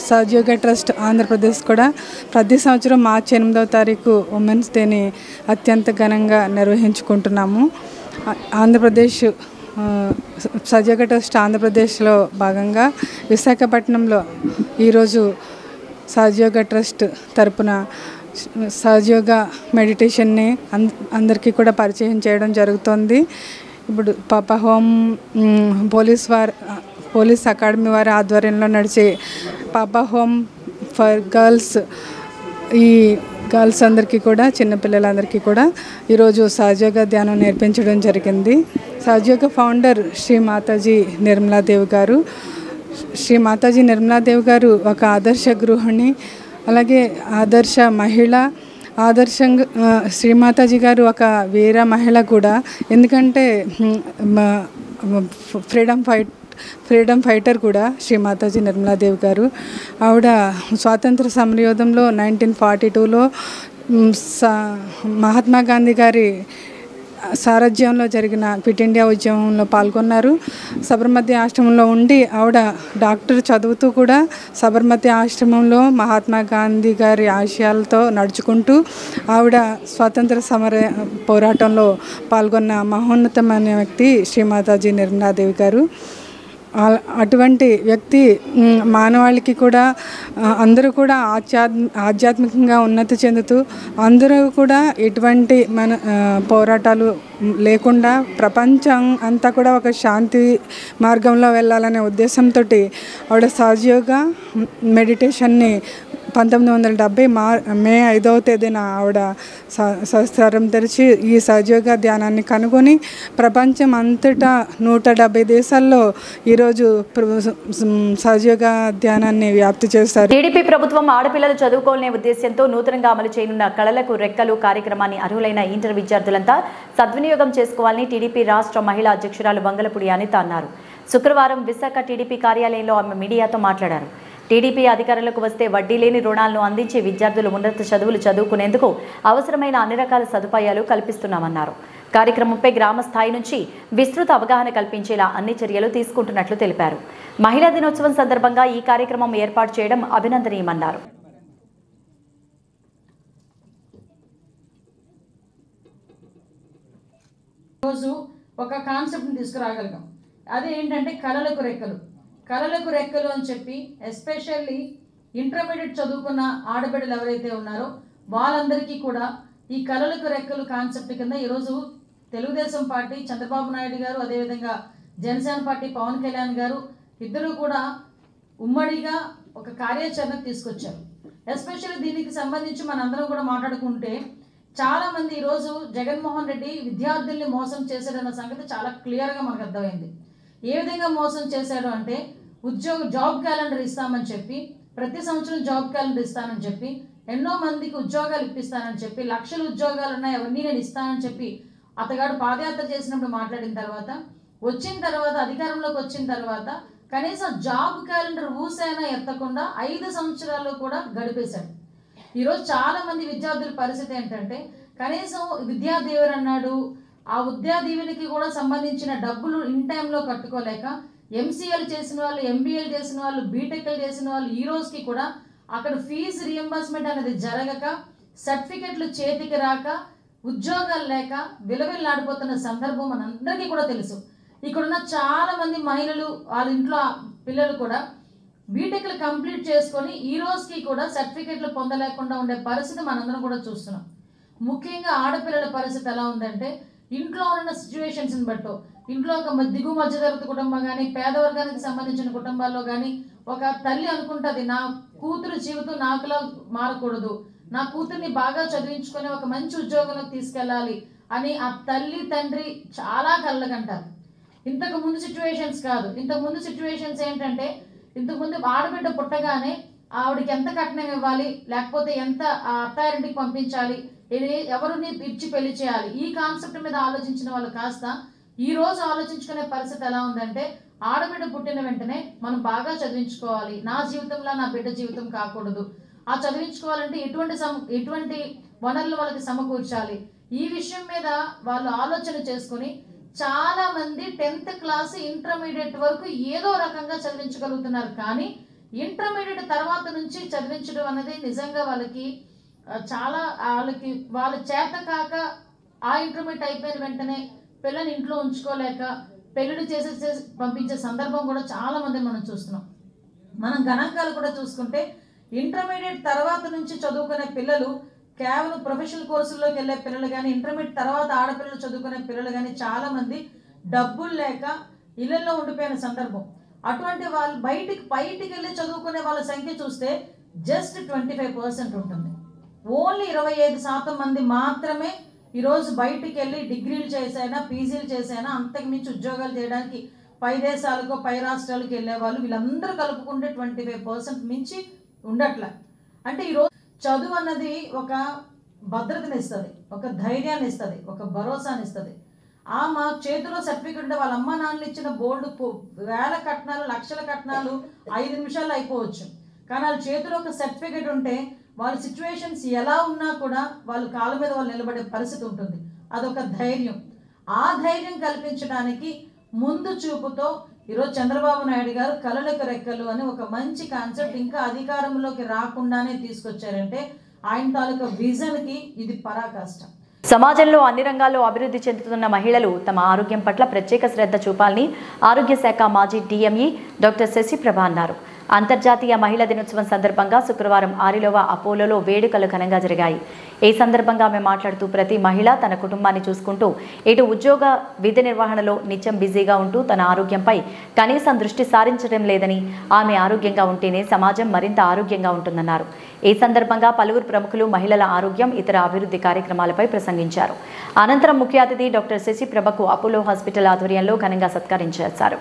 సహజ యోగా ట్రస్ట్ ఆంధ్రప్రదేశ్ కూడా ప్రతి సంవత్సరం మార్చి 8వ తారీఖు ఉమెన్స్ డేని అత్యంత ఘనంగా నిర్వహించుకుంటున్నాము. ఆంధ్రప్రదేశ్ సహజ యోగా ట్రస్ట్ ఆంధ్రప్రదేశ్లో భాగంగా విశాఖపట్నంలో ఈరోజు సహజ యోగా ట్రస్ట్ తరపున సహజ యోగా మెడిటేషన్ని అందరికీ కూడా పరిచయం చేయడం జరుగుతోంది. ఇప్పుడు పాపా హోమ్ పోలీస్ అకాడమీ వారి ఆధ్వర్యంలో నడిచే పాపా హోమ్ ఫర్ గర్ల్స్, ఈ గర్ల్స్ అందరికీ కూడా, చిన్నపిల్లలందరికీ కూడా ఈరోజు సహజయోగా ధ్యానం నేర్పించడం జరిగింది. సహజయోగా ఫౌండర్ శ్రీ మాతాజీ నిర్మలాదేవి గారు. శ్రీ మాతాజీ నిర్మలాదేవి గారు ఒక ఆదర్శ గృహిణి, అలాగే ఆదర్శ మహిళ. ఆదర్శంగా శ్రీమాతాజీ గారు ఒక వీర మహిళ కూడా. ఎందుకంటే ఫ్రీడమ్ ఫైటర్ కూడా శ్రీమాతాజీ నిర్మలాదేవి గారు. ఆవిడ స్వాతంత్ర సమరయోధంలో 1942లో మహాత్మా గాంధీ గారి సారథ్యంలో జరిగిన క్విట్ ఇండియా ఉద్యమంలో పాల్గొన్నారు. సబర్మతి ఆశ్రమంలో ఉండి ఆవిడ డాక్టర్ చదువుతూ కూడా సబర్మతి ఆశ్రమంలో మహాత్మా గాంధీ గారి ఆశయాలతో నడుచుకుంటూ ఆవిడ స్వాతంత్ర సమర పోరాటంలో పాల్గొన్న మహోన్నతమైన వ్యక్తి శ్రీమాతాజీ నిర్మలాదేవి గారు. అటువంటి వ్యక్తి మానవాళికి కూడా అందరూ కూడా ఆధ్యాత్మికంగా ఉన్నతి చెందుతూ అందరూ కూడా ఎటువంటి పోరాటాలు లేకుండా ప్రపంచం అంతా కూడా ఒక శాంతి మార్గంలో వెళ్ళాలనే ఉద్దేశంతో ఆవిడ సహజయోగా మెడిటేషన్ని 1970 మే 5వ తేదీన ఆవిడ సహస్రం తెరిచి ఈ సహజయోగా ధ్యానాన్ని కనుగొని ప్రపంచం అంతటా 170 దేశాల్లో ఈరోజు సహజయోగా ధ్యానాన్ని వ్యాప్తి చేస్తారు. టీడీపీ ప్రభుత్వం ఆడపిల్లలు చదువుకోవాలనే ఉద్దేశంతో నూతనంగా అమలు చేయనున్న కళలకు రెక్కలు కార్యక్రమాన్ని అర్హులైన ఇంటర్ విద్యార్థులంతా సద్వినియోగం చేసుకోవాలని టీడీపీ రాష్ట్ర మహిళా అధ్యక్షురాలు బంగళపూడి అనిత అన్నారు. శుక్రవారం విశాఖ టీడీపీ కార్యాలయంలో ఆమె మీడియాతో మాట్లాడారు. టీడీపీ అధికారులకు వస్తే వడ్డీ లేని రుణాలను అందించి విద్యార్థులు ఉన్నత చదువులు చదువుకునేందుకు అవసరమైన అన్ని రకాల సదుపాయాలు కల్పిస్తున్నామన్నారు. కార్యక్రమంపై గ్రామ స్థాయి నుంచి విస్తృత అవగాహన కల్పించేలా అన్ని చర్యలు తీసుకుంటున్నట్లు తెలిపారు. మహిళా దినోత్సవం సందర్భంగా ఈ కార్యక్రమం ఏర్పాటు చేయడం అభినందనీయమన్నారు. రోజు ఒక కాన్సెప్ట్ని తీసుకురాగలిగాం. అది ఏంటంటే కళలకు రెక్కలు. కళలకు రెక్కలు అని చెప్పి ఎస్పెషల్లీ ఇంటర్మీడియట్ చదువుకున్న ఆడబిడ్డలు ఎవరైతే ఉన్నారో వాళ్ళందరికీ కూడా ఈ కళలకు రెక్కలు కాన్సెప్ట్ కింద ఈరోజు తెలుగుదేశం పార్టీ చంద్రబాబు నాయుడు గారు, అదేవిధంగా జనసేన పార్టీ పవన్ కళ్యాణ్ గారు ఇద్దరు కూడా ఉమ్మడిగా ఒక కార్యాచరణ తీసుకొచ్చారు. ఎస్పెషల్లీ దీనికి సంబంధించి మనందరం కూడా మాట్లాడుకుంటే చాలామంది ఈరోజు జగన్మోహన్ రెడ్డి విద్యార్థుల్ని మోసం చేశాడన్న సంగతి చాలా క్లియర్గా మనకు అర్థమైంది. ఏ విధంగా మోసం చేశాడు అంటే జాబ్ క్యాలెండర్ ఇస్తామని చెప్పి, ప్రతి సంవత్సరం జాబ్ క్యాలెండర్ ఇస్తానని చెప్పి, ఎన్నో మందికి ఉద్యోగాలు ఇప్పిస్తానని చెప్పి, లక్షల ఉద్యోగాలు ఉన్నాయి అవన్నీ నేను ఇస్తానని చెప్పి అతగాడు పాదయాత్ర చేసినప్పుడు మాట్లాడిన తర్వాత, వచ్చిన తర్వాత అధికారంలోకి వచ్చిన తర్వాత కనీసం జాబ్ క్యాలెండర్ ఊసైనా ఎత్తకుండా 5 సంవత్సరాలు కూడా గడిపేశాడు. ఈరోజు చాలామంది విద్యార్థుల పరిస్థితి ఏంటంటే కనీసం విద్యా దీవెన అన్నాడు, ఆ విద్యా దీవెనకి కూడా సంబంధించిన డబ్బులు ఇన్ టైంలో కట్టుకోలేక ఎంసీఏలు చేసిన వాళ్ళు, ఎంబీఏలు చేసిన వాళ్ళు, బీటెక్లు చేసిన వాళ్ళు ఈ రోజుకి కూడా అక్కడ ఫీజు రియంబర్స్మెంట్ అనేది జరగక, సర్టిఫికెట్లు చేతికి రాక, ఉద్యోగాలు లేక విలవిల్లాడిపోతున్న సందర్భం మనందరికీ కూడా తెలుసు. ఇక్కడున్న చాలామంది మహిళలు వాళ్ళ ఇంట్లో పిల్లలు కూడా బీటెక్లు కంప్లీట్ చేసుకొని ఈ రోజుకి కూడా సర్టిఫికెట్లు పొందలేకుండా ఉండే పరిస్థితి మనందరం కూడా చూస్తున్నాం. ముఖ్యంగా ఆడపిల్లల పరిస్థితి ఎలా ఉందంటే ఇంట్లో ఉన్న సిచ్యువేషన్స్ని బట్టో, ఇంట్లో ఒక దిగువ మధ్యతరగతి కుటుంబం కానీ, పేదవర్గానికి సంబంధించిన కుటుంబాల్లో కానీ ఒక తల్లి అనుకుంటుంది నా కూతురు జీవితం నాకులా మారకూడదు, నా కూతుర్ని బాగా చదివించుకొని ఒక మంచి ఉద్యోగంలోకి తీసుకెళ్ళాలి అని ఆ తల్లి తండ్రి చాలా కళ్ళకంటారు. ఇంతకు ముందు సిచ్యువేషన్స్ కాదు. ఇంతకు ముందు సిచ్యువేషన్స్ ఏంటంటే ఇంతకుముందు ఆడబిడ్డ పుట్టగానే ఆవిడకి ఎంత కట్నం ఇవ్వాలి, లేకపోతే ఎంత అత్తారింటికి పంపించాలి, ఎవరిని ఇచ్చి పెళ్లి చేయాలి, ఈ కాన్సెప్ట్ మీద ఆలోచించిన వాళ్ళు కాస్త ఈ రోజు ఆలోచించుకునే పరిస్థితి ఎలా ఉందంటే ఆడబిడ్డ పుట్టిన వెంటనే మనం బాగా చదివించుకోవాలి, నా జీవితంలో నా బిడ్డ జీవితం కాకూడదు, ఆ చదివించుకోవాలంటే ఎటువంటి వనరులు వాళ్ళకి సమకూర్చాలి, ఈ విషయం మీద వాళ్ళు ఆలోచన చేసుకుని చాలా మంది 10th క్లాస్ ఇంటర్మీడియట్ వరకు ఏదో రకంగా చదివించగలుగుతున్నారు. కానీ ఇంటర్మీడియట్ తర్వాత నుంచి చదివించడం అనేది నిజంగా వాళ్ళకి చాలా వాళ్ళ చేత కాక ఆ ఇంటర్మీడియట్ అయిపోయిన వెంటనే పిల్లల్ని ఇంట్లో ఉంచుకోలేక పెళ్లిళ్ళు చేసి పంపించే సందర్భం కూడా చాలా మంది మనం చూస్తున్నాం. మనం గణాంకాలు కూడా చూసుకుంటే ఇంటర్మీడియట్ తర్వాత నుంచి చదువుకునే పిల్లలు కేవలం ప్రొఫెషనల్ కోర్సుల్లోకి వెళ్ళే పిల్లలు కానీ, ఇంటర్మీడియట్ తర్వాత ఆడపిల్లలు చదువుకునే పిల్లలు కానీ చాలా మంది డబ్బులు లేక ఇళ్లలో ఉండిపోయిన సందర్భం. అటువంటి వాళ్ళు బయటికి వెళ్ళి చదువుకునే వాళ్ళ సంఖ్య చూస్తే జస్ట్ 25% ఉంటుంది. ఓన్లీ 25% మంది మాత్రమే ఈరోజు బయటికి వెళ్ళి డిగ్రీలు చేసైనా పీజీలు చేసైనా అంతకుమించి ఉద్యోగాలు చేయడానికి పై దేశాలకు పై రాష్ట్రాలకు వెళ్ళే వాళ్ళు వీళ్ళందరూ కలుపుకుంటే 25% మించి ఉండట్లే. అంటే ఈరోజు చదువు అన్నది ఒక భద్రతని ఇస్తుంది, ఒక ధైర్యాన్ని ఇస్తుంది, ఒక భరోసాని ఇస్తుంది. మా చేతిలో సర్టిఫికెట్ ఉంటే వాళ్ళ అమ్మ నాన్నలు ఇచ్చిన బోర్డు వేల కట్నాలు, లక్షల కట్నాలు 5 నిమిషాల్లో అయిపోవచ్చు. కానీ వాళ్ళ చేతిలో ఒక సర్టిఫికెట్ ఉంటే వాళ్ళ సిచ్యువేషన్స్ ఎలా ఉన్నా కూడా వాళ్ళు కాళ్ళ మీద వాళ్ళు నిలబడే పరిస్థితి ఉంటుంది. అదొక ధైర్యం. ఆ ధైర్యం కల్పించడానికి ముందు చూపుతో ఈరోజు చంద్రబాబు నాయుడు గారు కళలకు రెక్కలు అని ఒక మంచి కాన్సెప్ట్ ఇంకా అధికారంలోకి రాకుండానే తీసుకొచ్చారంటే ఆయన తాలూకా విజన్కి ఇది పరాకాష్ట. సమాజంలో అన్ని రంగాల్లో అభివృద్ధి చెందుతున్న మహిళలు తమ ఆరోగ్యం పట్ల ప్రత్యేక శ్రద్ధ చూపాలని ఆరోగ్య శాఖ మాజీ డిఎంఈ డాక్టర్ శశిప్రభ అన్నారు. అంతర్జాతీయ మహిళా దినోత్సవం సందర్భంగా శుక్రవారం ఆరిలోవ అపోలోలో వేడుకలు ఘనంగా జరిగాయి. ఈ సందర్భంగా ఆమె మాట్లాడుతూ ప్రతి మహిళ తన కుటుంబాన్ని చూసుకుంటూ ఇటు ఉద్యోగ విధి నిర్వహణలో నిత్యం బిజీగా ఉంటూ తన ఆరోగ్యంపై కనీసం దృష్టి సారించడం లేదని, ఆమె ఆరోగ్యంగా ఉంటేనే సమాజం మరింత ఆరోగ్యంగా ఉంటుందన్నారు. ఈ సందర్భంగా పలువురు ప్రముఖులు మహిళల ఆరోగ్యం, ఇతర అభివృద్ధి కార్యక్రమాలపై ప్రసంగించారు. అనంతరం ముఖ్య అతిథి డాక్టర్ శశిప్రభకు అపోలో హాస్పిటల్ ఆధ్వర్యంలో ఘనంగా సత్కరించారు.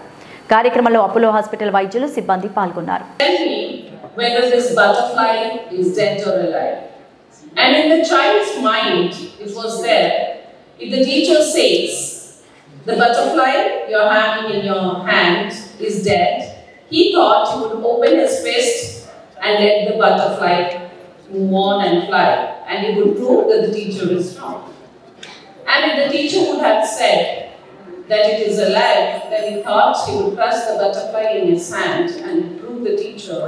కార్యక్రమంలో అపోలో హాస్పిటల్ వైద్యులు సిబ్బంది పాల్గొన్నారు. Whether this butterfly is dead or alive. And in the child's mind, it was there. If the teacher says, the butterfly you're having in your hand is dead, he thought he would open his fist and let the butterfly move on and fly. And he would prove that the teacher is wrong. And if the teacher would have said that it is alive, then he thought he would crush the butterfly in his hand and prove the teacher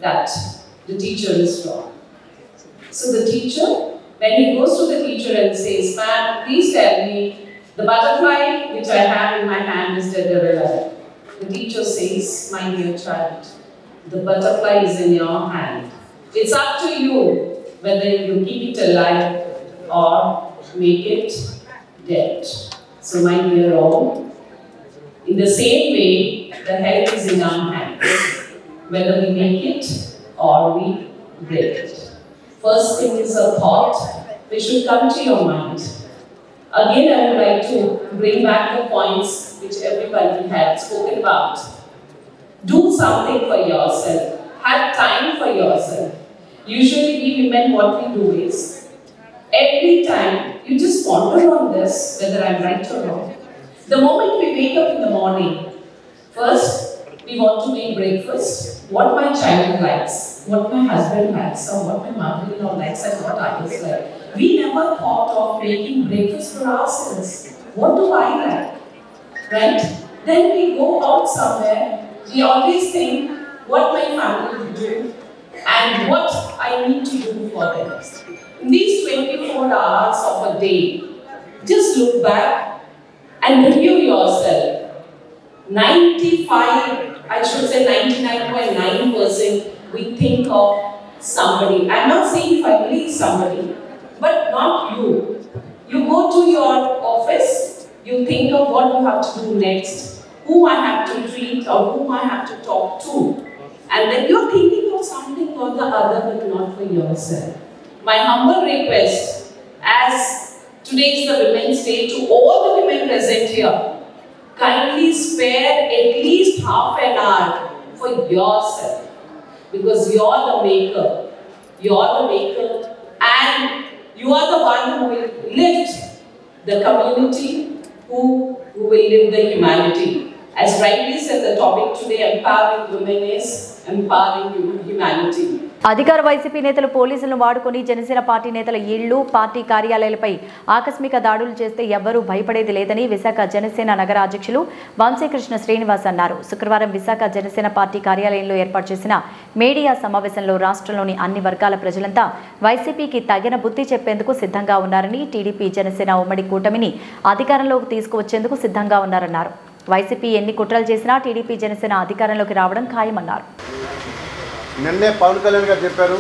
that the teacher is wrong. So the teacher, when he goes to the teacher and says, "Ma'am, please tell me, the butterfly which I have in my hand is dead or alive?" The teacher says, "My dear child, the butterfly is in your hand. It's up to you whether you keep it alive or make it dead." So my dear all, in the same way, the health is in our hands, whether we make it or we break it. First thing is a thought which should come to your mind. Again, I would like to bring back the points which everybody had spoken about. Do something for yourself. Have time for yourself. Usually we women, what we do is, every time you just ponder on this, whether I'm right or wrong. The moment we wake up in the morning, first we want to make breakfast, what my child likes, what my husband likes, or what my mother-in-law likes, and what others like. We never thought of making breakfast for ourselves. What do I like? Right? Then we go out somewhere, we always think what my family will do and what I need to do for them. In these 24 hours of a day, just look back and review yourself. 99.9% we think of somebody. I'm not saying if I believe somebody, but not you. You go to your office, you think of what you have to do next, whom I have to treat or whom I have to talk to. And then you're thinking of something or the other, but not for yourself. My humble request, as today is the Women's Day, to all the women present here, kindly spare at least half an hour for yourself. Because you're the maker. You're the maker. And you are the one who will lift the community, who will lift the humanity. As rightly said, the topic today, empowering women, is empowering humanity. అధికార YCP నేతలు పోలీసులను వాడుకొని Janasena party నేతల ఇళ్లు, party కార్యాలయాలపై ఆకస్మిక దాడులు చేస్తే ఎవ్వరూ భయపడేది లేదని విశాఖ జనసేన నగర అధ్యక్షులు వంశీకృష్ణ శ్రీనివాస్ అన్నారు. శుక్రవారం విశాఖ జనసేన పార్టీ కార్యాలయంలో ఏర్పాటు చేసిన మీడియా సమావేశంలో రాష్ట్రంలోని అన్ని వర్గాల ప్రజలంతా వైసీపీకి తగిన బుద్ధి చెప్పేందుకు సిద్ధంగా ఉన్నారని, టీడీపీ జనసేన ఉమ్మడి కూటమిని అధికారంలోకి తీసుకువచ్చేందుకు సిద్ధంగా ఉన్నారన్నారు. వైసీపీ ఎన్ని కుట్రలు చేసినా టీడీపీ జనసేన అధికారంలోకి రావడం ఖాయమన్నారు. నిన్నే పవన్ కళ్యాణ్ గారు చెప్పారు,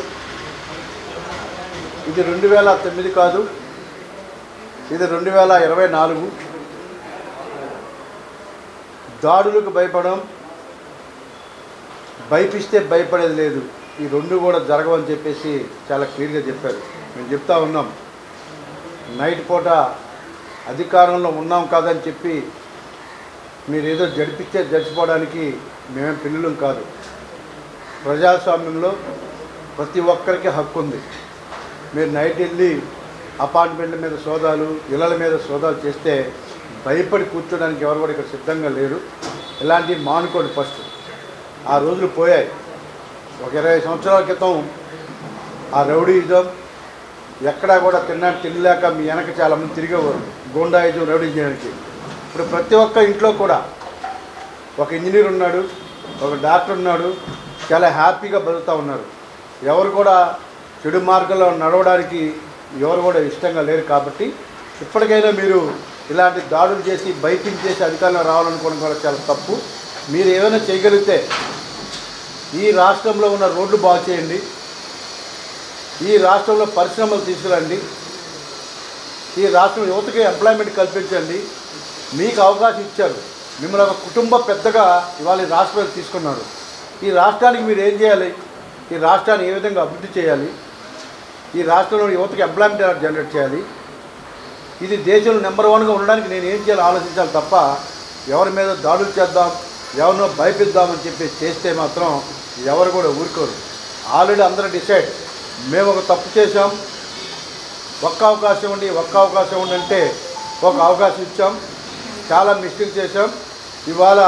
ఇది 2009 కాదు, ఇది 2024. దాడులకు భయపడడం, భయపిస్తే భయపడేది లేదు, ఈ రెండు కూడా జరగవని చెప్పేసి చాలా క్లియర్గా చెప్పారు. మేము చెప్తా ఉన్నాం, నైట్ పూట అధికారంలో ఉన్నాం కాదని చెప్పి మీరు ఏదో జడిచిపోవడానికి మేమేం పిల్లలం కాదు. ప్రజాస్వామ్యంలో ప్రతి ఒక్కరికి హక్కు ఉంది. మీరు నైట్ వెళ్ళి అపార్ట్మెంట్ల మీద సోదాలు, ఇళ్ల మీద సోదాలు చేస్తే భయపడి కూర్చోడానికి ఎవరు కూడా ఇక్కడ సిద్ధంగా లేరు. ఇలాంటివి మానుకోండి. ఫస్ట్ ఆ రోజులు పోయాయి. ఒక 20 సంవత్సరాల క్రితం ఆ రౌడీయిజం ఎక్కడా కూడా తినలేక మీ వెనక చాలామంది తిరిగేవారు, గూండాయిజం, రౌడీ చేయడానికి. ఇప్పుడు ప్రతి ఒక్క ఇంట్లో కూడా ఒక ఇంజనీర్ ఉన్నాడు, ఒక డాక్టర్ ఉన్నాడు, చాలా హ్యాపీగా బతుకుతూ ఉన్నారు. ఎవరు కూడా చెడు మార్గంలో నడవడానికి ఎవరు కూడా ఇష్టంగా లేరు. కాబట్టి ఇప్పటికైనా మీరు ఇలాంటి దాడులు చేసి భయపించేసి అధికారంలో రావాలనుకోవడం కూడా చాలా తప్పు. మీరు ఏమైనా చేయగలిగితే ఈ రాష్ట్రంలో ఉన్న రోడ్లు బాగు చేయండి, ఈ రాష్ట్రంలో పరిశ్రమలు తీసుకురండి, ఈ రాష్ట్రం యువతకి ఎంప్లాయ్మెంట్ కల్పించండి. మీకు అవకాశం ఇచ్చారు, మిమ్మల్ని ఒక కుటుంబ పెద్దగా ఇవాళ ఈ రాష్ట్రానికి తీసుకున్నారు. ఈ రాష్ట్రానికి మీరు ఏం చేయాలి, ఈ రాష్ట్రాన్ని ఏ విధంగా అభివృద్ధి చేయాలి, ఈ రాష్ట్రంలో యువతకి ఎంప్లాయ్మెంట్ ఎలా జనరేట్ చేయాలి, ఇది దేశంలో నెంబర్ 1గా ఉండడానికి నేను ఏం చేయాలో ఆలోచించాలి తప్ప ఎవరి మీద దాడులు చేద్దాం, ఎవరినో భయపిద్దామని చెప్పి చేస్తే మాత్రం ఎవరు కూడా ఊరుకోరు. ఆల్రెడీ అందరూ డిసైడ్, మేము ఒక తప్పు చేసాం, ఒక్క అవకాశం ఉండి అంటే ఒక అవకాశం ఇచ్చాం, చాలా మిస్టేక్ చేశాం. ఇవాళ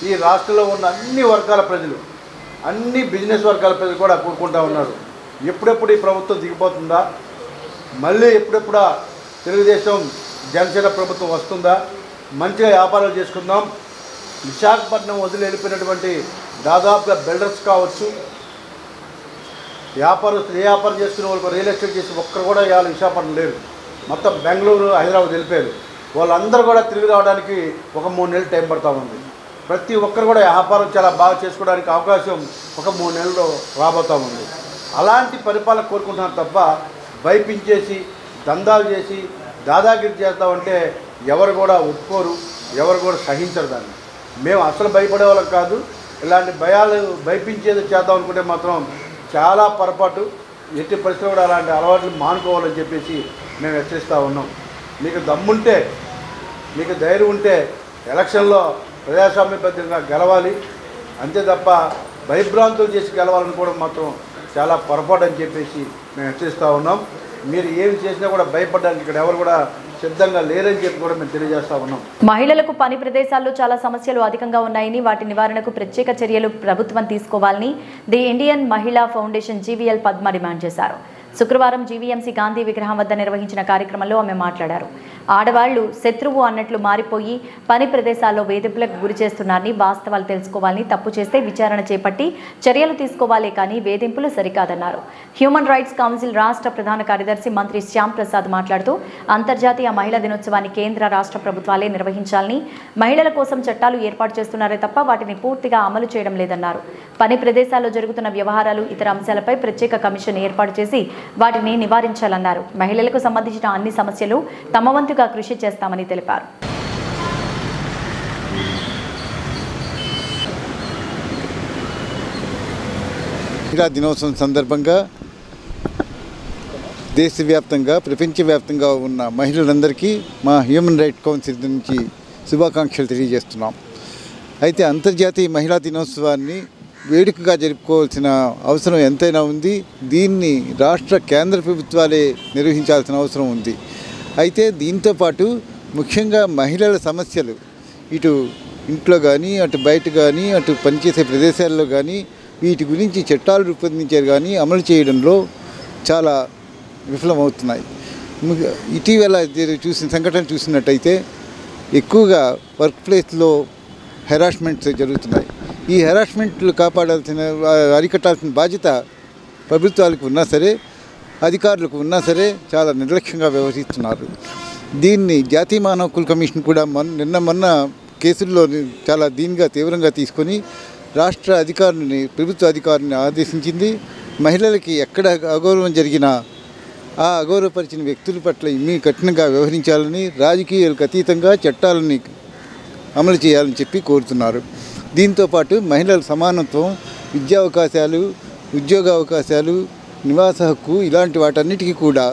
ఈ రాష్ట్రంలో ఉన్న అన్ని వర్గాల ప్రజలు అన్ని బిజినెస్ వర్గాల ప్రజలు కూడా కోరుకుంటా ఉన్నారు. ఎప్పుడెప్పుడు ఈ ప్రభుత్వం దిగిపోతుందా, మళ్ళీ ఎప్పుడెప్పుడా తెలుగుదేశం జనసేన ప్రభుత్వం వస్తుందా, మంచిగా వ్యాపారాలు చేసుకుందాం. విశాఖపట్నం వదిలి వెళ్ళిపోయినటువంటి దాదాపుగా బిల్డర్స్ కావచ్చు, వ్యాపారస్తులు, ఏ వ్యాపారం చేసుకునే వాళ్ళు, రియల్ ఎస్టేట్ చేసి ఒక్కరు కూడా ఇవాళ విశాఖపట్నం లేరు. మొత్తం బెంగళూరు, హైదరాబాద్ వెళ్ళిపోయారు. వాళ్ళందరూ కూడా తిరిగి రావడానికి ఒక 3 నెలలు టైం పడతా ఉంది. ప్రతి ఒక్కరు కూడా వ్యాపారం చాలా బాగా చేసుకోవడానికి అవకాశం ఒక 3 నెలల్లో రాబోతూ ఉంది. అలాంటి పరిపాలన కోరుకుంటున్నారు తప్ప భయపించేసి దందాలు చేసి దాదాగిరి చేస్తామంటే ఎవరు కూడా ఒప్పుకోరు, ఎవరు కూడా సహించరు దాన్ని. మేము అసలు భయపడే వాళ్ళం కాదు. ఇలాంటి భయాలు భయపించేది చేద్దాం అనుకుంటే మాత్రం చాలా పొరపాటు. ఎట్టి పరిస్థితుల్లో కూడా అలాంటి అలవాట్లు మానుకోవాలని చెప్పేసి మేము హెచ్చరిస్తూ ఉన్నాం. మీకు దమ్ముంటే, మీకు ధైర్యం ఉంటే ఎలక్షన్లో ప్రజాస్వామ్యబద్ధంగా గెలవాలి, అంతే తప్ప భయభ్రాంతులు చేసి గెలవాలని కూడా మాత్రం చాలా పొరపాటు అని చెప్పేసి మేము హెచ్చరిస్తూ ఉన్నాం. మీరు ఏమి చేసినా కూడా భయపడడానికి ఇక్కడ ఎవరు కూడా సిద్ధంగా లేరని చెప్పి కూడా మేము తెలియజేస్తా ఉన్నాం. మహిళలకు పని ప్రదేశాల్లో చాలా సమస్యలు అధికంగా ఉన్నాయని, వాటి నివారణకు ప్రత్యేక చర్యలు ప్రభుత్వం తీసుకోవాలని ది ఇండియన్ మహిళా ఫౌండేషన్ జీవీఎల్ పద్మ డిమాండ్ చేశారు. శుక్రవారం జీవీఎంసీ గాంధీ విగ్రహం వద్ద నిర్వహించిన కార్యక్రమంలో ఆమె మాట్లాడారు. ఆడవాళ్లు శత్రువు అన్నట్లు మారిపోయి పని ప్రదేశాల్లో వేధింపులకు గురి చేస్తున్నారని, వాస్తవాలు తెలుసుకోవాలని, తప్పు చేస్తే విచారణ చేపట్టి చర్యలు తీసుకోవాలే కానీ వేధింపులు సరికాదన్నారు. హ్యూమన్ రైట్స్ కౌన్సిల్ రాష్ట్ర ప్రధాన కార్యదర్శి మంత్రి శ్యామ్ ప్రసాద్ మాట్లాడుతూ అంతర్జాతీయ మహిళా దినోత్సవాన్ని కేంద్ర రాష్ట్ర ప్రభుత్వాలే నిర్వహించాలని, మహిళల కోసం చట్టాలు ఏర్పాటు చేస్తున్నారే తప్ప వాటిని పూర్తిగా అమలు చేయడం లేదన్నారు. పని ప్రదేశాల్లో జరుగుతున్న వ్యవహారాలు, ఇతర అంశాలపై ప్రత్యేక కమిషన్ ఏర్పాటు చేసి వాటిని నివారించాలన్నారు. మహిళలకు సంబంధించిన అన్ని సమస్యలు తమ వంతుగా కృషి చేస్తామని తెలిపారు. మహిళా దినోత్సవం సందర్భంగా దేశవ్యాప్తంగా, ప్రపంచవ్యాప్తంగా ఉన్న మహిళలందరికీ మా హ్యూమన్ రైట్స్ కౌన్సిల్ నుంచి శుభాకాంక్షలు తెలియజేస్తున్నాం. అయితే అంతర్జాతీయ మహిళా దినోత్సవాన్ని వేడుకగా జరుపుకోవాల్సిన అవసరం ఎంతైనా ఉంది. దీన్ని రాష్ట్ర, కేంద్ర ప్రభుత్వాలే నిర్వహించాల్సిన అవసరం ఉంది. అయితే దీంతోపాటు ముఖ్యంగా మహిళల సమస్యలు ఇటు ఇంట్లో కానీ, అటు బయట కానీ, అటు పనిచేసే ప్రదేశాల్లో కానీ వీటి గురించి చట్టాలు రూపొందించారు కానీ అమలు చేయడంలో చాలా విఫలమవుతున్నాయి. ఇటీవల చూసిన సంఘటన చూసినట్టయితే ఎక్కువగా వర్క్ ప్లేస్లో హెరాస్మెంట్స్ జరుగుతున్నాయి. ఈ హెరాస్మెంట్లు అరికట్టాల్సిన బాధ్యత ప్రభుత్వాలకు ఉన్నా సరే, అధికారులకు ఉన్నా సరే చాలా నిర్లక్ష్యంగా వ్యవహరిస్తున్నారు. దీన్ని జాతీయ మానవ హక్కుల కమిషన్ కూడా మొన్న కేసుల్లో చాలా తీవ్రంగా తీసుకొని రాష్ట్ర అధికారులని, ప్రభుత్వ అధికారులని ఆదేశించింది. మహిళలకి ఎక్కడ అగౌరవం జరిగినా ఆ అగౌరవపరిచిన వ్యక్తుల పట్ల కఠినంగా వ్యవహరించాలని, రాజకీయాలకు అతీతంగా చట్టాలని అమలు చేయాలని చెప్పి కోరుతున్నారు. దీంతోపాటు మహిళల సమానత్వం, విద్యావకాశాలు, ఉద్యోగ అవకాశాలు, నివాస హక్కు ఇలాంటి వాటన్నిటికీ కూడా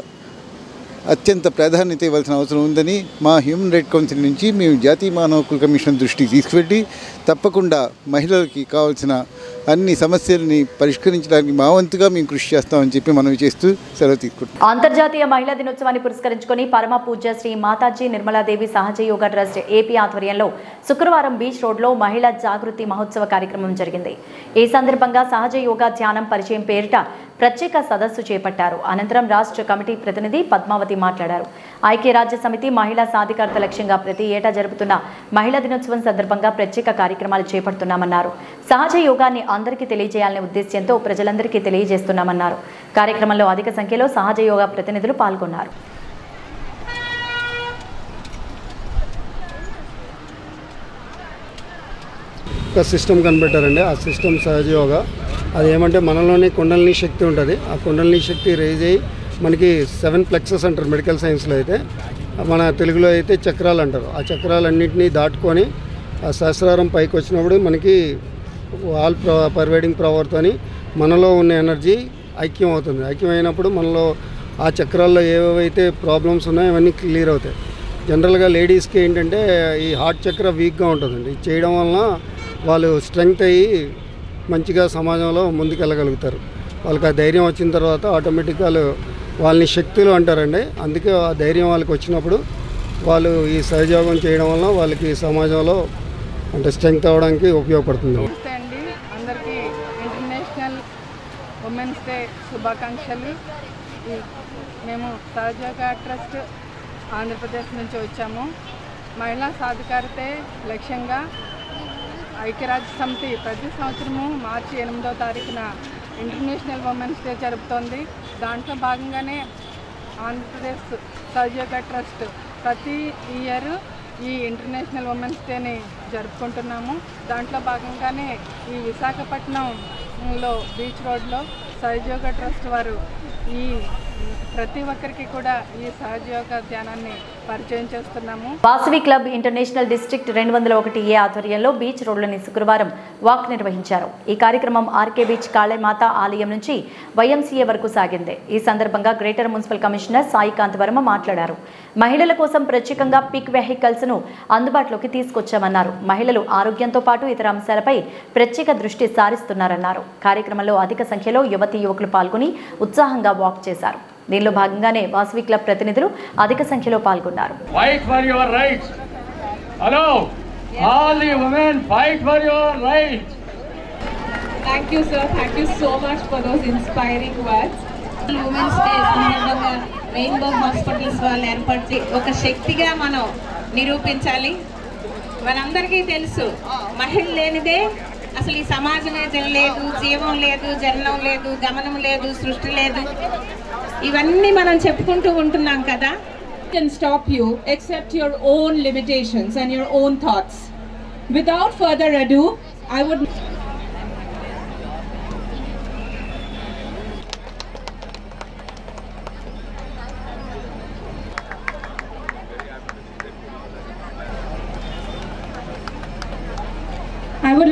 అత్యంత ప్రాధాన్యత ఇవ్వాల్సిన అవసరం ఉందని మా హ్యూమన్ రైట్స్ కౌన్సిల్ నుంచి మేము జాతీయ మానవ హక్కుల కమిషన్ దృష్టికి తీసుకువెళ్ళి తప్పకుండా మహిళలకి కావాల్సిన అన్ని సమస్యల్ని పరిష్కరించడానికి మా వంతుగా మేము కృషి చేస్తామని చెప్పి మనవి చేస్తూ సెలవు తీసుకుంటాం. అంతర్జాతీయ మహిళా దినోత్సవాన్ని పురస్కరించుకొని పరమ పూజ్య శ్రీ మాతాజీ నిర్మలాదేవి సహజ యోగా ట్రస్ట్ ఏపీ ఆధ్వర్యంలో శుక్రవారం బీచ్ రోడ్లో మహిళా జాగృతి మహోత్సవ కార్యక్రమం జరిగింది. ఈ సందర్భంగా సహజ యోగా ధ్యానం పరిచయం పేరిట ప్రత్యేక సదస్సు చేపట్టారు. అనంతరం రాష్ట్ర కమిటీ ప్రతినిధి పద్మావతి మాట్లాడారు. ఐక్యరాజ్య సమితి మహిళా సాధికారత లక్ష్యంగా ప్రతి ఏటా జరుపుతున్న మహిళా దినోత్సవం సందర్భంగా ప్రత్యేక కార్యక్రమాలు చేపడుతున్నామన్నారు. సహజ యోగాన్ని అందరికీ తెలియజేయాలనే ఉద్దేశ్యంతో ప్రజలందరికీ తెలియజేస్తున్నామన్నారు. కార్యక్రమంలో అధిక సంఖ్యలో సహజ యోగా ప్రతినిధులు పాల్గొన్నారు. ఒక సిస్టమ్ కనిపెట్టారండి. ఆ సిస్టమ్ సహజ యోగా. అది ఏమంటే మనలోని కుండలిని శక్తి ఉంటుంది. ఆ కుండలిని శక్తి రేజ్ అయ్యి మనకి 7 ప్లెక్సెస్ అంటారు మెడికల్ సైన్స్లో అయితే, మన తెలుగులో అయితే చక్రాలు అంటారు. ఆ చక్రాలన్నింటినీ దాటుకొని ఆ సహస్రారం పైకి వచ్చినప్పుడు మనకి ఆల్ పర్వేడింగ్ పవర్తో మనలో ఉన్న ఎనర్జీ ఐక్యం అవుతుంది. ఐక్యం అయినప్పుడు మనలో ఆ చక్రాల్లో ఏవైతే ప్రాబ్లమ్స్ ఉన్నాయో అవన్నీ క్లియర్ అవుతాయి. జనరల్గా లేడీస్కి ఏంటంటే ఈ హార్ట్ చక్ర వీక్గా ఉంటుందండి. ఇది చేయడం వలన వాళ్ళు స్ట్రెంగ్త్ అయ్యి మంచిగా సమాజంలో ముందుకెళ్ళగలుగుతారు. వాళ్ళకి ఆ ధైర్యం వచ్చిన తర్వాత ఆటోమేటిక్గా వాళ్ళని శక్తులు అంటారండి. అందుకే ఆ ధైర్యం వాళ్ళకి వచ్చినప్పుడు వాళ్ళు ఈ సహజయోగం చేయడం వలన వాళ్ళకి సమాజంలో అంటే స్ట్రెంగ్త్ అవ్వడానికి ఉపయోగపడుతుంది. నమస్తే అండి అందరికీ. శుభాకాంక్షలు. మేము సహజయోగ ట్రస్ట్ ఆంధ్రప్రదేశ్ నుంచి వచ్చాము. మహిళా సాధికారతే లక్ష్యంగా ఐక్యరాజ్య సమితి ప్రతి సంవత్సరము మార్చి 8వ తారీఖున ఇంటర్నేషనల్ ఉమెన్స్ డే జరుపుతోంది. దాంట్లో భాగంగానే ఆంధ్రప్రదేశ్ సహజయోగ ట్రస్ట్ ప్రతి ఇయర్ ఈ ఇంటర్నేషనల్ ఉమెన్స్ డేని జరుపుకుంటున్నాము. దాంట్లో భాగంగానే ఈ విశాఖపట్నంలో బీచ్ రోడ్లో సహజయోగ ట్రస్ట్ వారు ఈ ప్రతి ఒక్కరికి కూడా ఈ సహజయోగ ధ్యానాన్ని పరిచయం చేస్తున్నాము. Vasavi club international district 201A ఆధ్వర్యంలో బీచ్ రోడ్లోని శుక్రవారం వాక్ నిర్వహించారు. ఈ కార్యక్రమం ఆర్కే బీచ్ కాళీమాత ఆలయం నుంచి YMCA వరకు సాగింది. ఈ సందర్భంగా greater municipal commissioner Saikanth Varma మాట్లాడారు. మహిళల కోసం ప్రత్యేకంగా పిక్ వెహికల్స్ ను అందుబాటులోకి తీసుకొచ్చామన్నారు. మహిళలు ఆరోగ్యంతో పాటు ఇతర అంశాలపై ప్రత్యేక దృష్టి సారిస్తున్నారన్నారు. కార్యక్రమంలో అధిక సంఖ్యలో యువతీ యువకులు పాల్గొని ఉత్సాహంగా వాక్ చేశారు. దీనిలో భాగంగానే వాసవి క్లబ్ ప్రతినిధులు అధిక సంఖ్యలో పాల్గొన్నారు. Fight for your rights. Hello, all the women, fight for your rights. Thank you, sir. Thank you so much for those inspiring words. Women's Day సందర్భంగా రెయిన్బో హాస్పిటల్స్ వాళ్ళు ఏర్పడి ఒక శక్తిగా మనం నిరూపించాలి. మనందరికీ తెలుసు మహిళ లేనిదే అసలు ఈ సమాజమే లేదు, జీవం లేదు, జననం లేదు, గమనం లేదు, సృష్టి లేదు. ఇవన్నీ మనం చెప్పుకుంటూ ఉంటున్నాం కదా. Can stop you except your own limitations and your own thoughts. Without further ado, I would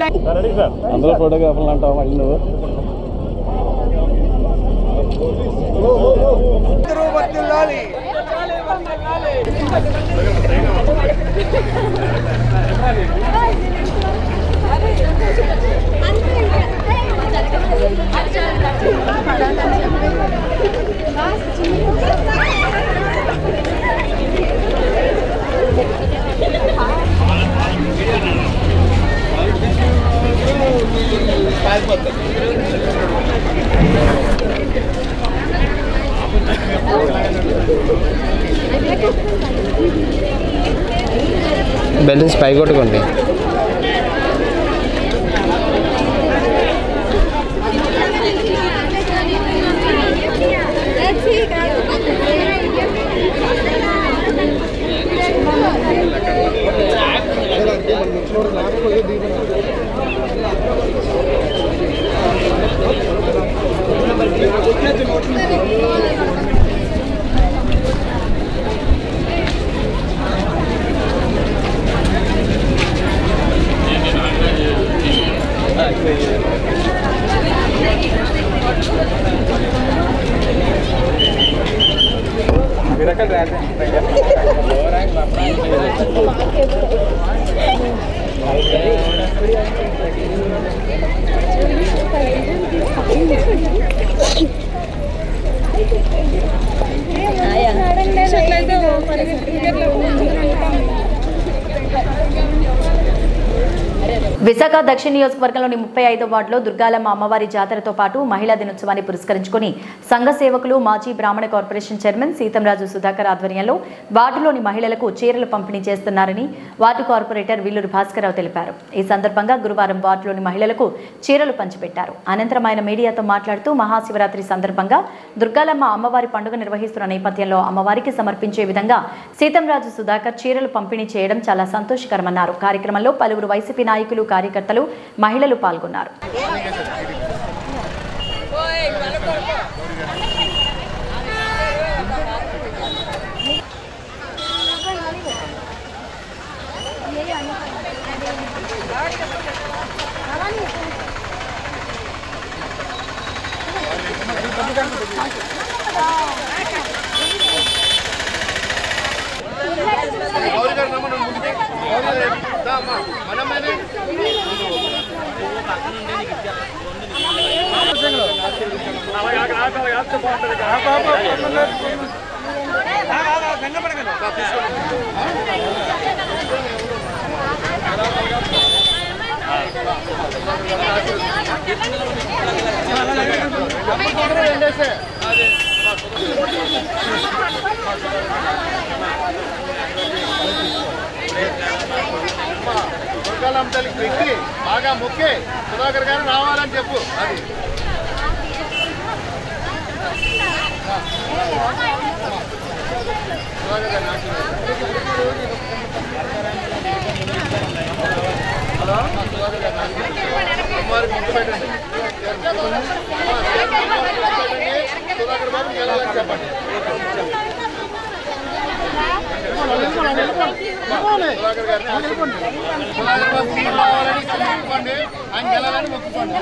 like అందరూ ఫోటోగ్రాఫర్లు అంటావు మళ్ళీ నువ్వు. బెలూన్స్ పై కొట్టుకోండి. విశాఖ దక్షిణ నియోజకవర్గంలోని 35వ వార్డులో దుర్గాలమ్మ అమ్మవారి జాతరతో పాటు మహిళా దినోత్సవాన్ని పురస్కరించుకుని సంఘ సేవకులు మాజీ బ్రాహ్మణ కార్పొరేషన్ చైర్మన్ సీతంరాజు సుధాకర్ ఆధ్వర్యంలో వార్డులోని మహిళలకు చీరలు పంపిణీ చేస్తున్నారని వార్డు కార్పొరేటర్ విల్లూరి భాస్కరరావు తెలిపారు. ఈ సందర్భంగా గురువారం వార్డులోని మహిళలకు చీరలు పంచిపెట్టారు. అనంతరం ఆయన మీడియాతో మాట్లాడుతూ మహాశివరాత్రి సందర్భంగా దుర్గాలమ్మ అమ్మవారి పండుగ నిర్వహిస్తున్న నేపథ్యంలో అమ్మవారికి సమర్పించే విధంగా సీతంరాజు సుధాకర్ చీరలు పంపిణీ చేయడం చాలా సంతోషకరమన్నారు. కార్యక్రమంలో పలువురు వైసీపీ నాయకులు, కార్యకర్తలు, మహిళలు పాల్గొన్నారు. దుర్గాలమ్మతల్లికి పెట్టి బాగా మొక్కి సుధాకర్ గారు రావాలని చెప్పు. అది హలో అమ్మవారికి మొక్కు పెట్టండి. సుధాకర్ బాబు వెళ్ళాలని చెప్పండి. సుధాకర్ గారిని సుధాకర్ బాబు సీట్ రావాలని మొక్కుకోండి, ఆయన వెళ్ళాలని మొక్కుకోండి.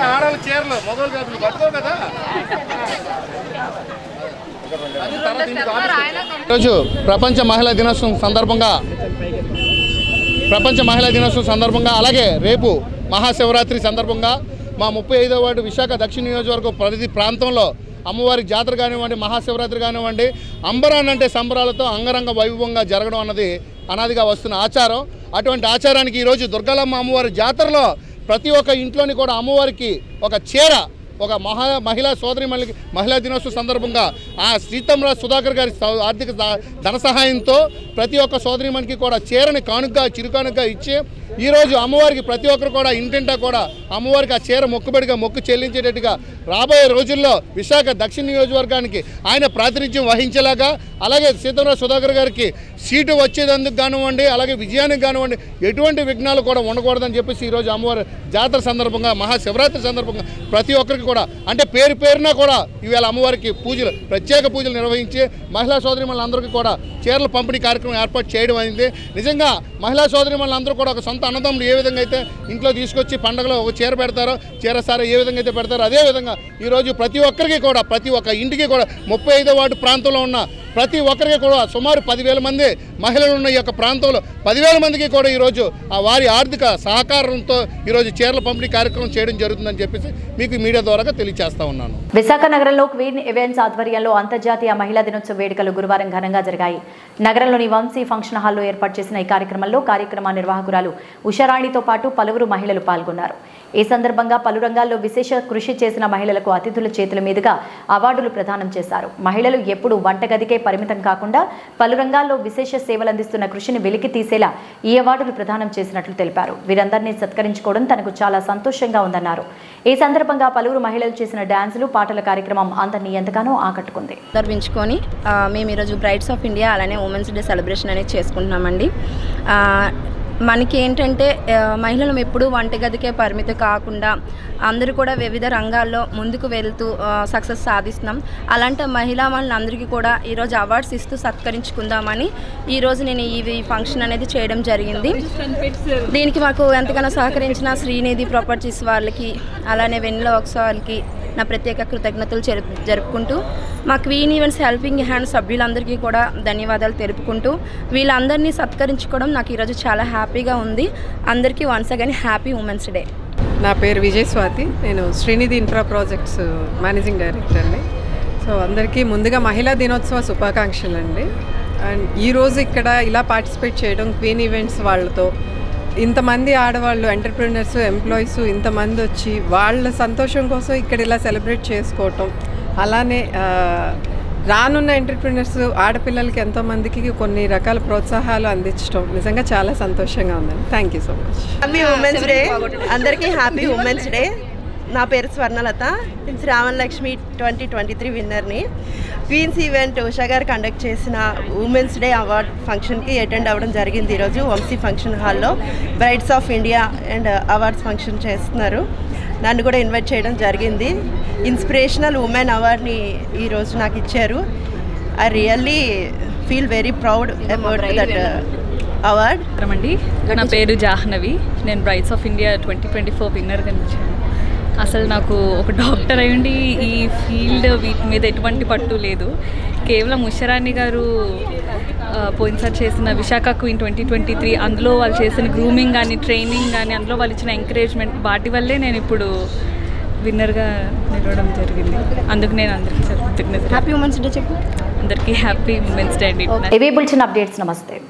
ఆడవాళ్ళు చీరలు మొదలు కాదు పట్టుకో కదా. ఈరోజు ప్రపంచ మహిళా దినోత్సవం సందర్భంగా అలాగే రేపు మహాశివరాత్రి సందర్భంగా మా 35వ వార్డు విశాఖ దక్షిణ నియోజకవర్గం ప్రతి ప్రాంతంలో అమ్మవారి జాతర కానివ్వండి, మహాశివరాత్రి కానివ్వండి, అంబరాన్ అంటే సంబరాలతో అంగరంగ వైభవంగా జరగడం అన్నది అనాదిగా వస్తున్న ఆచారం. అటువంటి ఆచారానికి ఈరోజు దుర్గాలమ్మ అమ్మవారి జాతరలో ప్రతి ఒక్క ఇంట్లోని కూడా అమ్మవారికి ఒక చీర, ఒక మహిళా సోదరిమణులకి మహిళా దినోత్సవం సందర్భంగా ఆ శ్రీతంరాజ్ సుధాకర్ గారి ఆర్థిక ధన సహాయంతో ప్రతి ఒక్క సోదరిమణికి కూడా చీరని కానుకగా చిరుకానుకగా ఇచ్చి ఈరోజు అమ్మవారికి ప్రతి ఒక్కరు కూడా ఇంటింటా కూడా అమ్మవారికి ఆ చీర మొక్కుబడిగా మొక్కు చెల్లించేటట్టుగా రాబోయే రోజుల్లో విశాఖ దక్షిణ నియోజకవర్గానికి ఆయన ప్రాతినిధ్యం వహించేలాగా, అలాగే సీతంరాజ్ సుధాకర్ గారికి సీటు వచ్చేందుకు కానివ్వండి, అలాగే విజయానికి కానివ్వండి ఎటువంటి విఘ్నాలు కూడా ఉండకూడదని చెప్పేసి ఈరోజు అమ్మవారి జాతర సందర్భంగా మహాశివరాత్రి సందర్భంగా ప్రతి ఒక్కరికి కూడా అంటే పేరున కూడా ఈవేళ అమ్మవారికి ప్రత్యేక పూజలు నిర్వహించి మహిళా సోదరిమణులందరికీ కూడా చీరల పంపిణీ కార్యక్రమం ఏర్పాటు చేయడం అయింది. నిజంగా మహిళా సోదరిమణులందరూ కూడా ఒక సొంత అన్నదమ్ములు ఏ విధంగా అయితే ఇంట్లో తీసుకొచ్చి పండుగలో ఒక చీర పెడతారో, చీర సార ఏ విధంగా అయితే పెడతారో అదేవిధంగా ఈరోజు ప్రతి ఒక్కరికి కూడా ప్రతి ఒక్క ఇంటికి కూడా 35వ వార్డు ప్రాంతంలో ఉన్న ప్రతి ఒక్కరికి కూడా సుమారు 10,000 మంది మహిళలు ఉన్న ఈ యొక్క ప్రాంతంలో 10,000 మందికి కూడా ఈరోజు ఆ వారి ఆర్థిక సహకారంతో ఈరోజు చీరల పంపిణీ కార్యక్రమం చేయడం జరుగుతుందని చెప్పేసి మీకు మీడియా ద్వారా తెలియజేస్తా ఉన్నాను. విశాఖ నగరంలో క్వీన్ ఈవెంట్స్ ఆధ్వర్యంలో అంతర్జాతీయ మహిళా దినోత్సవ వేడుకలు గురువారం ఘనంగా జరిగాయి. నగరంలోని వంశీ ఫంక్షన్ హాల్లో ఏర్పాటు చేసిన ఈ కార్యక్రమంలో కార్యక్రమ నిర్వాహకురాలు ఉషారాణితో పాటు పలువురు మహిళలు పాల్గొన్నారు. ఈ సందర్భంగా పలు రంగాల్లో విశేష కృషి చేసిన మహిళలకు అతిథుల చేతుల మీదుగా అవార్డులు ప్రదానం చేశారు. మహిళలు ఎప్పుడూ వంటగదికే పరిమితం కాకుండా పలు రంగాల్లో విశేష సేవలందిస్తున్న కృషిని వెలికి తీసేలా ఈ అవార్డులు ప్రదానం చేసినట్లు తెలిపారు. వీరందరినీ సత్కరించుకోవడం తనకు చాలా సంతోషంగా ఉందన్నారు. ఈ సందర్భంగా పలువురు మహిళలు చేసిన డాన్సులు, పాటల కార్యక్రమం అందరినీ ఎంతగానో ఆకట్టుకుంది. గర్వించుకొని మేము ఈరోజు బ్రైడ్స్ ఆఫ్ ఇండియా అలానే ఉమెన్స్ డే సెలబ్రేషన్ అనేది చేసుకుంటున్నామండి. మనకి ఏంటంటే మహిళలు ఎప్పుడూ వంటగదికే పరిమితి కాకుండా అందరూ కూడా వివిధ రంగాల్లో ముందుకు వెళ్తూ సక్సెస్ సాధిస్తున్నాం. అలాంటి మహిళా మహిళలందరికీ కూడా ఈరోజు అవార్డ్స్ ఇస్తూ సత్కరించుకుందామని ఈరోజు నేను ఈ ఫంక్షన్ అనేది చేయడం జరిగింది. దీనికి మాకు ఎంతగానో సహకరించిన శ్రీనిధి ప్రాపర్టీస్ వాళ్ళకి అలానే వెన్నెల వర్క్స్ వాళ్ళకి నా ప్రత్యేక కృతజ్ఞతలు జరుపుకుంటూ మా క్వీన్ ఈవెంట్స్ హెల్పింగ్ హ్యాండ్ సభ్యులందరికీ కూడా ధన్యవాదాలు తెలుపుకుంటూ వీళ్ళందరినీ సత్కరించుకోవడం నాకు ఈరోజు చాలా హ్యాపీగా ఉంది. అందరికీ once again happy women's day. నా పేరు విజయ్ స్వాతి, నేను Srinidhi infra projects managing director అండి. సో అందరికీ ముందుగా మహిళా దినోత్సవ శుభాకాంక్షలు అండి. అండ్ ఈరోజు ఇక్కడ ఇలా పార్టిసిపేట్ చేయడం క్వీన్ ఈవెంట్స్ వాళ్ళతో ఇంతమంది ఆడవాళ్ళు ఎంటర్ప్రినర్స్ ఎంప్లాయీస్ ఇంతమంది వచ్చి వాళ్ళ సంతోషం కోసం ఇక్కడ ఇలా సెలబ్రేట్ చేసుకోవటం, అలానే రానున్న ఎంటర్ప్రినర్స్ ఆడపిల్లలకి ఎంతోమందికి కొన్ని రకాల ప్రోత్సాహాలు అందించడం నిజంగా చాలా సంతోషంగా ఉందండి. Thank you so much. Happy women's day అందరికీ. Happy women's day. నా పేరు స్వర్ణలత, శ్రావణలక్ష్మి 2023 విన్నర్ని. Queens event Usha garu conduct చేసిన ఉమెన్స్ డే అవార్డ్ ఫంక్షన్కి అటెండ్ అవ్వడం జరిగింది. ఈరోజు వంశీ ఫంక్షన్ హాల్లో brides of India and awards function చేస్తున్నారు. నన్ను కూడా ఇన్వైట్ చేయడం జరిగింది. ఇన్స్పిరేషనల్ ఉమెన్ అవార్డ్ని ఈరోజు నాకు ఇచ్చారు. I really feel very proud about that award. అండి, నా పేరు జాహ్నవి, నేను బ్రైడ్స్ ఆఫ్ ఇండియా 2024 విన్నర్గా నిలిచాను. అసలు నాకు ఒక డాక్టర్ అయ్యండి ఈ ఫీల్డ్ వీటి మీద ఎటువంటి పట్టు లేదు. కేవలం ఉషారాణి గారు పోయినసారి చేసిన విశాఖ క్వీన్ 2023 అందులో వాళ్ళు చేసిన గ్రూమింగ్ కానీ ట్రైనింగ్ కానీ అందులో వాళ్ళు ఇచ్చిన ఎంకరేజ్మెంట్ వాటి వల్లే నేను ఇప్పుడు విన్నర్గా నిలవడం జరిగింది. అందుకు నేను అందరికీ కృతజ్ఞతలు. హ్యాపీ ఉమెన్స్ డే చెప్పు. అందరికీ హ్యాపీ ఉమెన్స్ డే అండి. ఇవి బులెటిన్ అప్డేట్స్. నమస్తే.